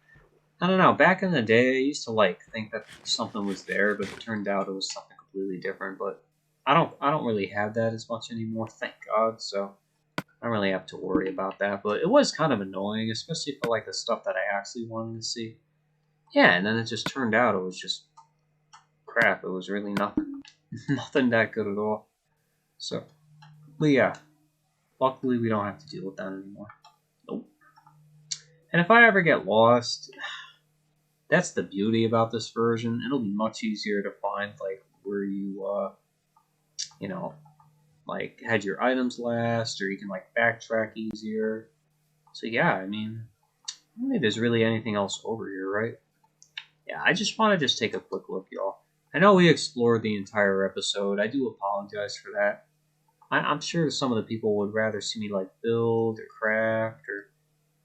I don't know. Back in the day, I used to like think that something was there, but it turned out it was something completely different. But I don't really have that as much anymore, thank God. So I don't really have to worry about that. But it was kind of annoying, especially for like the stuff that I actually wanted to see. Yeah, and then it just turned out it was just crap. It was really nothing, nothing that good at all. So, but yeah, luckily we don't have to deal with that anymore. Nope. And if I ever get lost, that's the beauty about this version. It'll be much easier to find like where you know, like had your items last, or you can like backtrack easier. So yeah, I mean, I don't think there's really anything else over here, right? Yeah, I just want to just take a quick look, y'all. I know we explored the entire episode. I do apologize for that. I'm sure some of the people would rather see me like build or craft,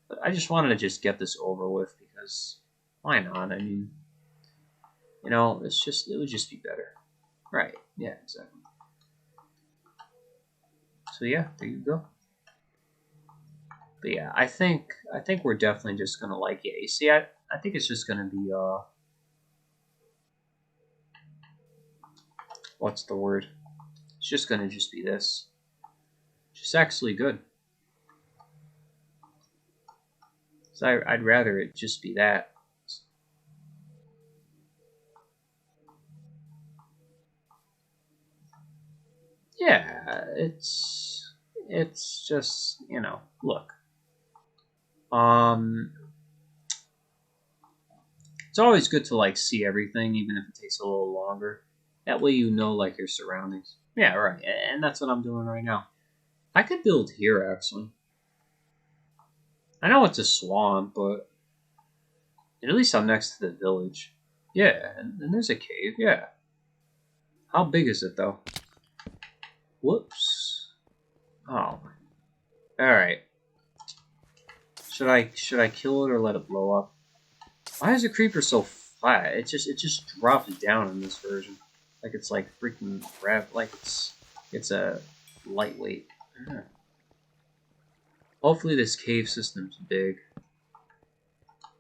but I just wanted to just get this over with because why not? I mean, it would just be better. Right. Yeah, exactly. So yeah, there you go. But yeah, I think we're definitely just gonna like, yeah, you see, I think it's just gonna be what's the word? It's just gonna just be this. Which is actually good. So I'd rather it just be that. Yeah, it's just, you know, look. It's always good to like see everything, even if it takes a little longer. That way you know like your surroundings. Yeah, right. And that's what I'm doing right now. I could build here actually. I know it's a swamp, but at least I'm next to the village. Yeah, and there's a cave. Yeah. How big is it though? Whoops. Oh. All right. Should I kill it or let it blow up? Why is the creeper so flat? It just drops down in this version, like it's like freaking like it's a lightweight. Yeah. Hopefully this cave system's big.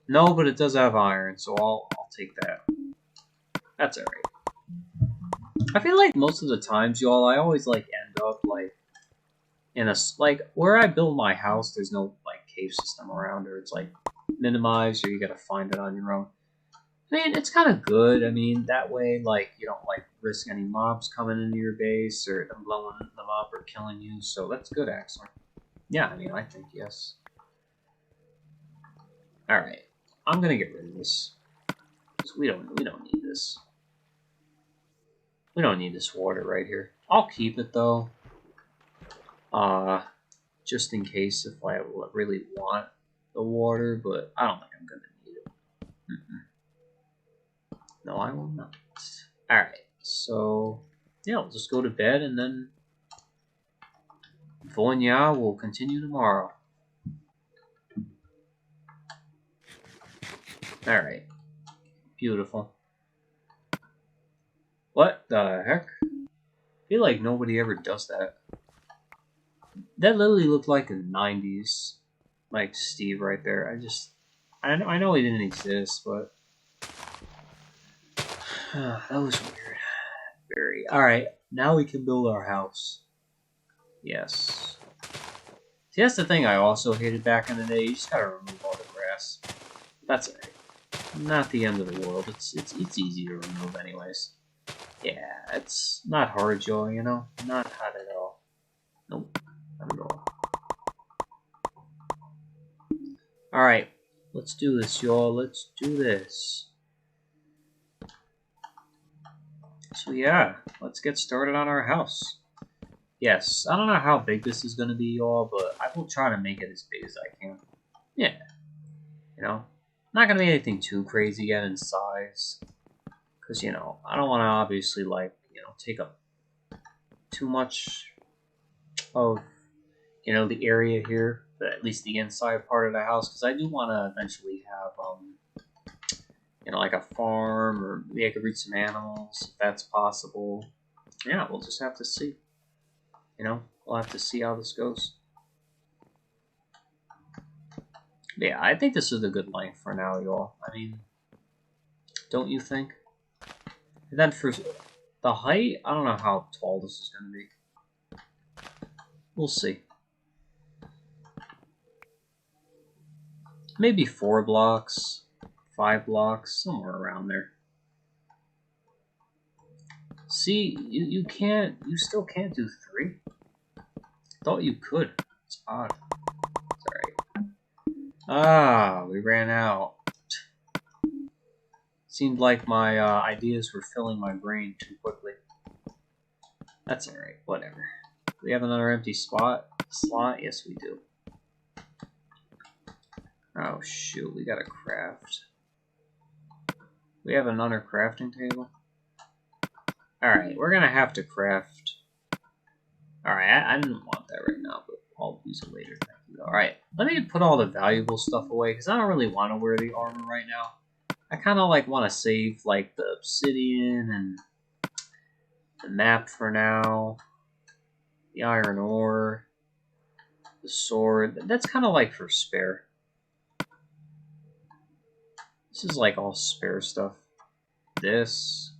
No, but it does have iron, so I'll take that. That's alright. I feel like most of the times, y'all, I always like end up like in a like where I build my house. There's no like cave system around, or it's like minimized, or you gotta find it on your own. I mean, it's kind of good. I mean, that way, like, you don't, like, risk any mobs coming into your base or them blowing them up or killing you. So that's good, actually. Yeah, I mean, I think yes. Alright. I'm gonna get rid of this. We don't need this. We don't need this water right here. I'll keep it, though. Just in case if I really want the water, but I don't think I'm gonna need it. No, I will not. Alright, so yeah, we'll just go to bed and then Vonya will continue tomorrow. Alright, beautiful. What the heck? I feel like nobody ever does that. That literally looked like a 90s, like Steve right there. I know he didn't exist, but that was weird. Very. Alright, now we can build our house. Yes. See, that's the thing I also hated back in the day. You just gotta remove all the grass. That's alright. Not the end of the world. It's easy to remove anyways. Yeah, it's not hard, Joe, you know? Not hard at all. Nope, not at all. Alright, let's do this, y'all. Let's do this. So yeah, let's get started on our house. Yes, I don't know how big this is going to be, y'all, but I will try to make it as big as I can. Yeah, you know? Not going to be anything too crazy yet in size. Because, you know, I don't want to obviously, like, you know, take up too much of, you know, the area here, but at least the inside part of the house, because I do want to eventually have, you know, like a farm, or maybe I could breed some animals, if that's possible. Yeah, we'll just have to see. You know, we'll have to see how this goes. But yeah, I think this is a good length for now, y'all. I mean, don't you think? And then for the height, I don't know how tall this is going to be. We'll see. Maybe 4 blocks, 5 blocks, somewhere around there. See, you still can't do 3. Thought you could. It's odd. It's alright. Ah, we ran out. Seemed like my ideas were filling my brain too quickly. That's alright, whatever. We have another empty slot? Yes, we do. Oh, shoot, we gotta craft. We have another crafting table? Alright, we're gonna have to craft. Alright, I didn't want that right now, but I'll use it later. Alright, let me put all the valuable stuff away, because I don't really want to wear the armor right now. I kind of like want to save like the obsidian and the map for now. The iron ore. The sword. That's kind of like for spare. This is like all spare stuff. This.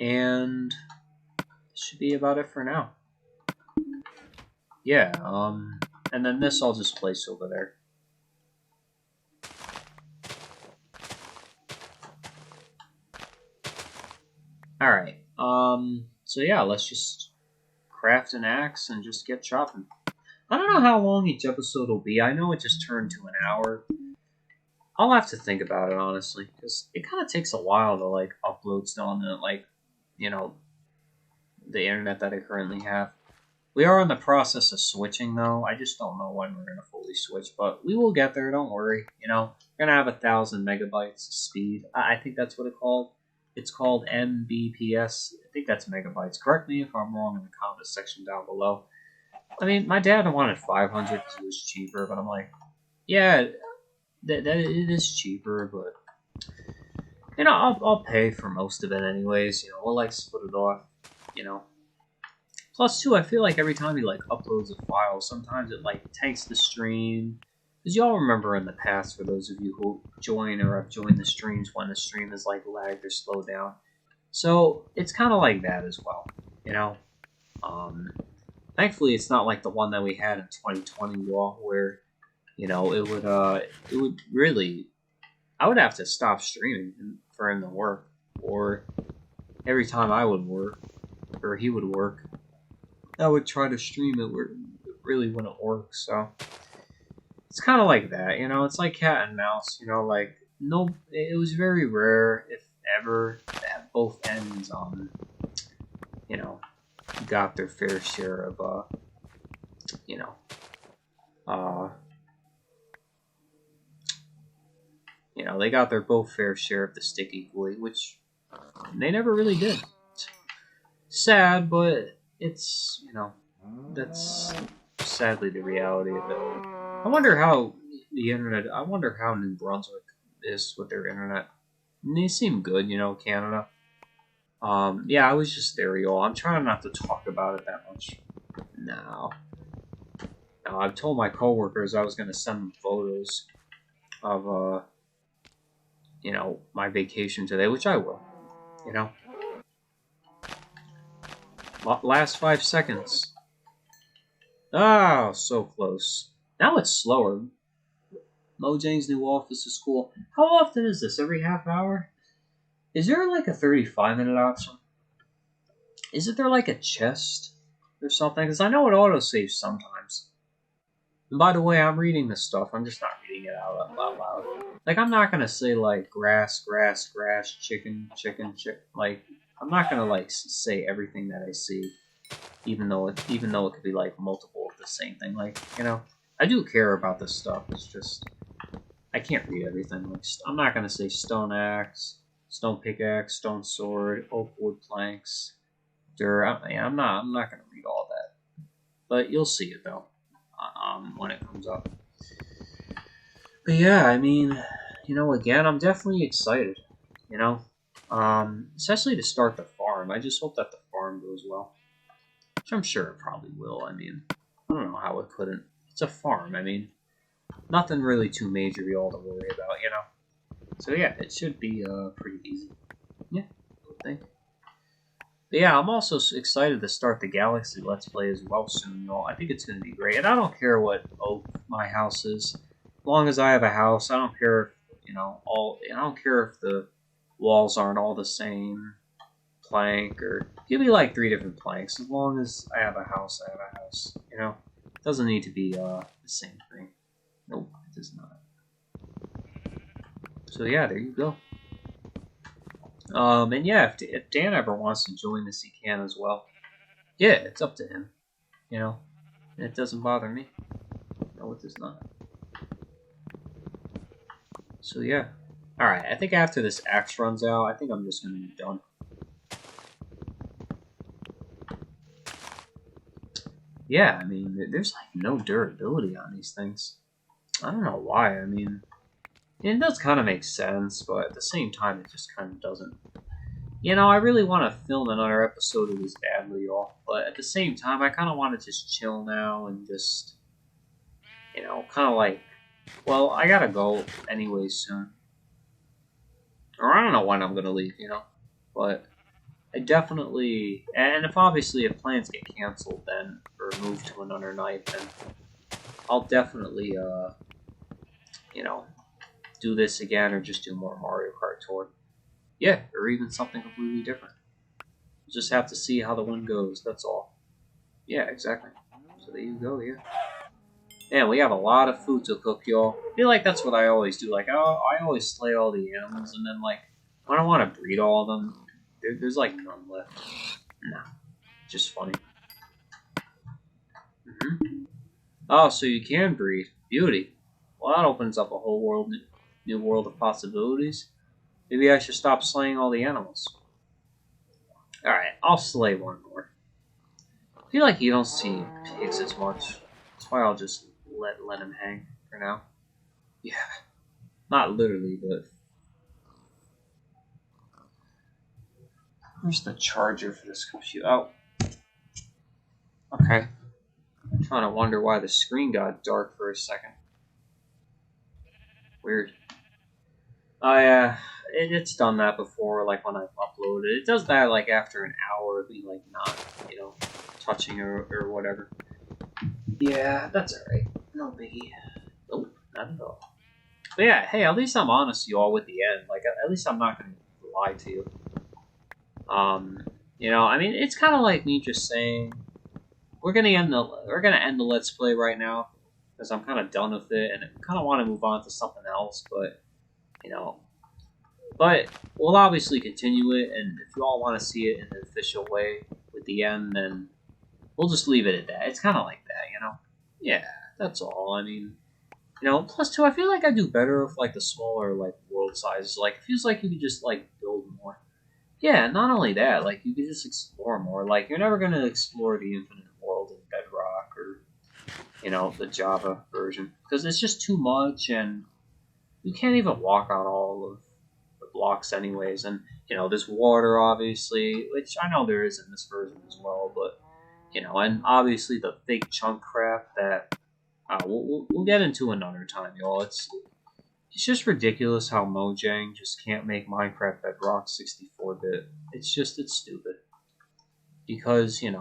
And this should be about it for now. Yeah, and then this I'll just place over there. Alright, so yeah, let's just craft an axe and just get chopping. I don't know how long each episode will be. I know it just turned to an hour. I'll have to think about it, honestly, because it kind of takes a while to, like, upload stuff on the, like, you know, the internet that I currently have. We are in the process of switching, though. I just don't know when we're going to fully switch, but we will get there, don't worry. You know, we're going to have 1,000 megabytes of speed. I think that's what it's called. It's called Mbps. I think that's megabytes. Correct me if I'm wrong in the comment section down below. I mean, my dad wanted 500 because it was cheaper, but I'm like, yeah, that it is cheaper, but you know, I'll pay for most of it anyways. You know, we'll like split it off. You know, plus too, I feel like every time he like uploads a file, sometimes it like tanks the stream. Because y'all remember in the past, for those of you who join or have joined the streams, when the stream is like lagged or slowed down. So it's kind of like that as well. You know, thankfully it's not like the one that we had in 2020, y'all, where you know it would really, I would have to stop streaming for him to work, or every time I would work or he would work, I would try to stream it where it really wouldn't work. So it's kind of like that, you know. It's like cat and mouse, you know. Like no, it was very rare, if ever, that both ends you know, got their fair share of you know, you know, they got their both fair share of the stick equally, which they never really did. Sad, but it's, you know, that's sadly the reality of it. I wonder how the internet, I wonder how New Brunswick is with their internet. And they seem good, you know, Canada. Yeah, I was just there, y'all. I'm trying not to talk about it that much now. I've told my coworkers I was going to send them photos of, you know, my vacation today, which I will, you know. Last 5 seconds. Oh, so close. Now it's slower. Mojang's new office is cool. How often is this? Every half hour? Is there like a 35-minute option? Isn't there like a chest or something? Because I know it autosaves sometimes. And by the way, I'm reading this stuff. I'm just not reading it out loud. Like, I'm not going to say like grass, grass, grass, chicken, chicken, chicken. Like, I'm not going to like say everything that I see. Even though it could be like multiple of the same thing. Like, you know, I do care about this stuff. It's just I can't read everything. Like, I'm not gonna say stone axe, stone pickaxe, stone sword, oak wood planks, dirt. I'm not gonna read all that. But you'll see it though, when it comes up. But yeah, I mean, you know, again, I'm definitely excited. You know, especially to start the farm. I just hope that the farm goes well. Which I'm sure it probably will. I mean, I don't know how it couldn't. It's a farm. I mean, nothing really too major y'all to worry about, you know. So yeah, it should be pretty easy. Yeah, I think. But yeah, I'm also excited to start the Galaxy Let's Play as well soon, y'all. I think it's going to be great. And I don't care what oak my house is. As long as I have a house, I don't care if, you know, I don't care if the walls aren't all the same plank, or give me like 3 different planks. As long as I have a house, I have a house. You know, it doesn't need to be the same thing. Nope, it does not. So yeah, there you go. And yeah, if Dan ever wants to join this, he can as well. Yeah, it's up to him. You know, it doesn't bother me. No, it does not. So yeah. Alright, I think after this axe runs out, I think I'm just going to be done. Yeah, I mean, there's like no durability on these things. I don't know why. I mean, it does kind of make sense, but at the same time, it just kind of doesn't. You know, I really want to film another episode of this badly, y'all. But at the same time, I kind of want to just chill now and just, you know, kind of like, well, I gotta go anyway soon. Or I don't know when I'm gonna leave, you know. But I definitely, and if obviously if plans get canceled then, or moved to another night, then I'll definitely, you know, do this again or just do more Mario Kart Tour. Yeah, or even something completely different. Just have to see how the one goes, that's all. Yeah, exactly. So there you go, yeah. Man, we have a lot of food to cook, y'all. I feel like that's what I always do. Like, I always slay all the animals, and then, like, when I want to breed all of them, there's, like, none left. Nah, just funny. Oh, so you can breed. Beauty. Well, that opens up a whole new world of possibilities. Maybe I should stop slaying all the animals. Alright, I'll slay one more. I feel like you don't see pigs as much. That's why I'll just let him hang for now. Yeah, not literally, but where's the charger for this computer? Oh, okay. I'm trying to wonder why the screen got dark for a second. Weird. Oh yeah, it's done that before. Like when I've uploaded, it does that like after an hour of me like not, touching or whatever. Yeah, that's alright. No biggie. Nope, not at all. But yeah, hey, at least I'm honest with you all with the end. Like, at least I'm not gonna lie to you. I mean, it's kind of like me just saying we're gonna end the let's play right now because I'm kind of done with it and I kind of want to move on to something else. But you know, but we'll obviously continue it, and if you all want to see it in an official way with the end, then we'll just leave it at that. It's kind of like that. Yeah, that's all. I mean. Plus two, I feel like I do better with like the smaller like world sizes. Like it feels like you could just like build more. Yeah, not only that, like you could just explore more. Like you're never gonna explore the infinite world in Bedrock or the Java version because it's just too much, and you can't even walk on all of the blocks anyways. And there's water obviously, which I know there is in this version as well, but and obviously the fake chunk crap that we'll get into another time, y'all. It's just ridiculous how Mojang just can't make Minecraft Bedrock 64-bit. It's stupid. Because, you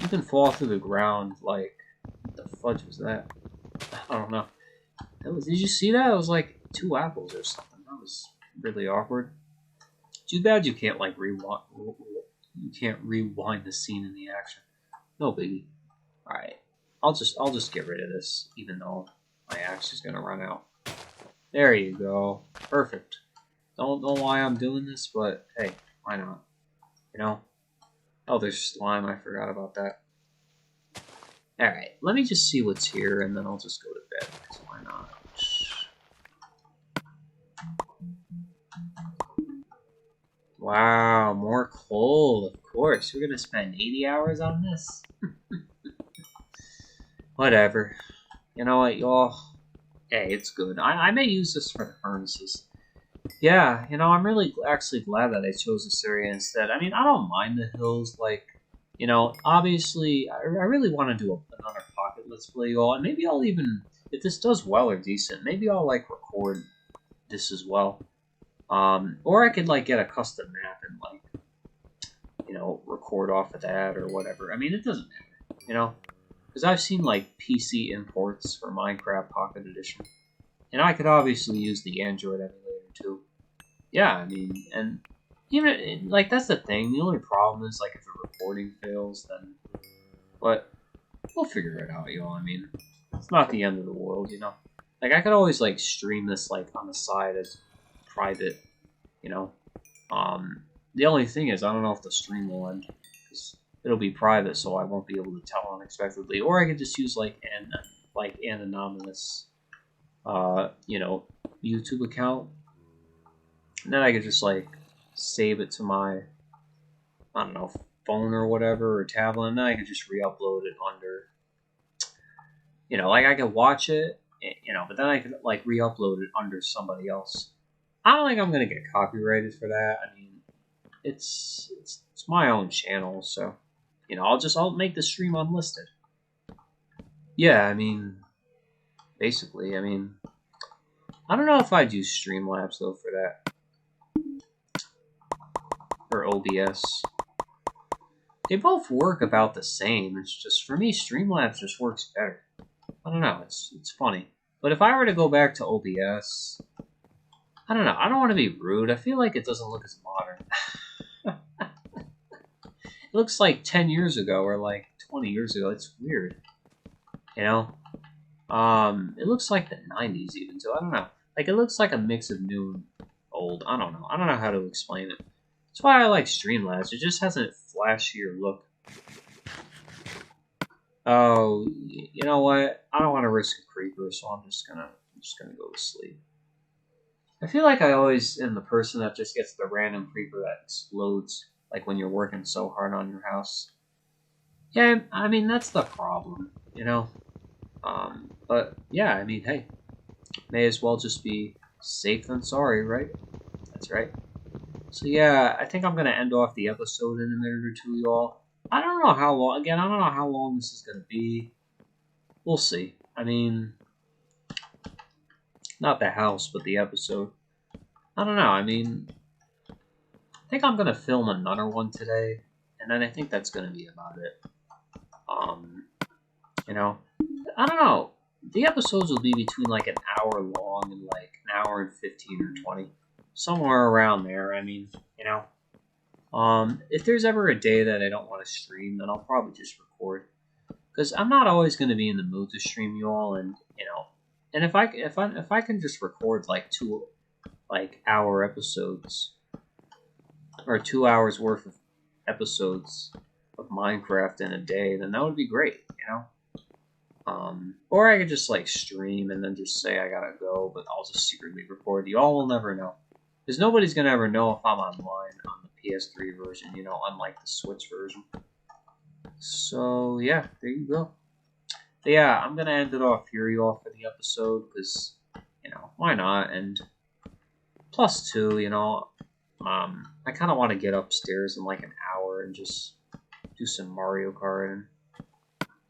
can fall through the ground like, what the fudge was that? I don't know. Did you see that? It was like 2 apples or something. That was really awkward. Too bad you can't like rewind. You can't rewind the scene in the action. No biggie. All right. I'll just get rid of this, even though my axe is gonna run out. There you go. Perfect. Don't know why I'm doing this, but hey, why not? Oh, there's slime. I forgot about that. Alright, let me just see what's here, and then I'll just go to bed, because why not? Wow, more coal, of course. We're gonna spend 80 hours on this? Whatever. You know what, y'all? Hey, it's good. I may use this for the furnaces. Yeah, I'm really actually glad that I chose this area instead. I mean, I don't mind the hills, like, obviously, I really want to do another Pocket Let's Play, y'all, and maybe I'll even, if this does well or decent, maybe I'll, like, record this as well. Or I could, like, get a custom map and, like, record off of that or whatever. I mean, it doesn't matter, because I've seen, like, PC imports for Minecraft Pocket Edition. And I could obviously use the Android emulator too. Yeah, I mean, and even like that's the thing. The only problem is like if the recording fails, then but we'll figure it out, y'all. I mean, it's not the end of the world, Like I could always like stream this like on the side as private, you know. The only thing is I don't know if the stream will end because it'll be private, so I won't be able to tell unexpectedly. Or I could just use like an anonymous YouTube account. And then I could just like save it to my, I don't know, phone or whatever, or tablet, and then I could just re-upload it under, like I could watch it, but then I could like re-upload it under somebody else. I don't think I'm gonna get copyrighted for that. I mean, it's my own channel, so I'll make the stream unlisted. Yeah, I mean, basically, I mean. I don't know if I do Streamlabs though for that. or OBS. They both work about the same. It's just, for me, Streamlabs just works better. I don't know, it's funny. But if I were to go back to OBS, I don't know, I don't want to be rude. I feel like it doesn't look as modern. It looks like 10 years ago or like 20 years ago. It's weird. You know? It looks like the 90s even, so I don't know. Like, it looks like a mix of new and old. I don't know. I don't know how to explain it. That's why I like Streamlabs. It just has a flashier look. Oh, you know what? I don't want to risk a creeper, so I'm just gonna go to sleep. I feel like I always am the person that just gets the random creeper that explodes, like when you're working so hard on your house. Yeah, I mean, that's the problem, you know? But yeah, I mean, hey, may as well just be safe than sorry, right? That's right. So yeah, I think I'm gonna end off the episode in a minute or two, y'all. I don't know how long, again, I don't know how long this is gonna be. We'll see. I mean, not the house, but the episode. I don't know, I mean, I think I'm gonna film another one today, and then I think that's gonna be about it. You know, I don't know. The episodes will be between like an hour long and like an hour and 15 or 20. Somewhere around there, I mean, you know. If there's ever a day that I don't want to stream, then I'll probably just record. Because I'm not always going to be in the mood to stream you all, and, you know. And if I can just record like 2 hour episodes, or 2 hours worth of episodes of Minecraft in a day, then that would be great, you know? Or I could just like stream and then just say I gotta go, but I'll just secretly record. Y'all will never know. Because nobody's gonna ever know if I'm online on the PS3 version, you know, unlike the Switch version. So, yeah, there you go. But yeah, I'm gonna end it off here, y'all, for the episode, because, you know, why not? And plus two, you know, I kind of want to get upstairs in like an hour and just do some Mario Kart, and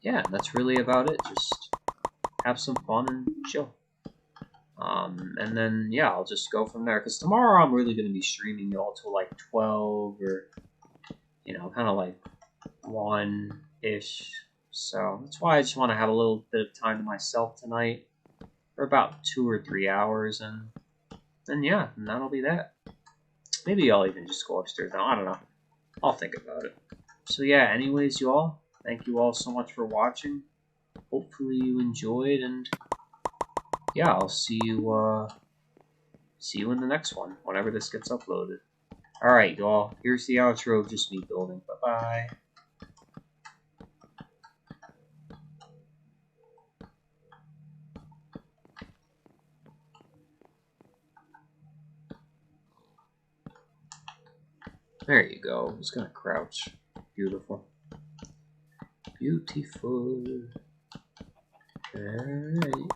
yeah, that's really about it. Just have some fun and chill. And then, yeah, I'll just go from there, because tomorrow I'm really going to be streaming y'all till like 12 or, you know, kind of like 1-ish. So that's why I just want to have a little bit of time to myself tonight for about 2 or 3 hours, and then, yeah, and that'll be that. Maybe I'll even just go upstairs now. I don't know. I'll think about it. So yeah, anyways, y'all, thank you all so much for watching. Hopefully you enjoyed, and yeah, I'll see you in the next one, whenever this gets uploaded. Alright, y'all, here's the outro of just me building. Bye-bye. There you go. I'm just gonna crouch. Beautiful. Beautiful. Alright.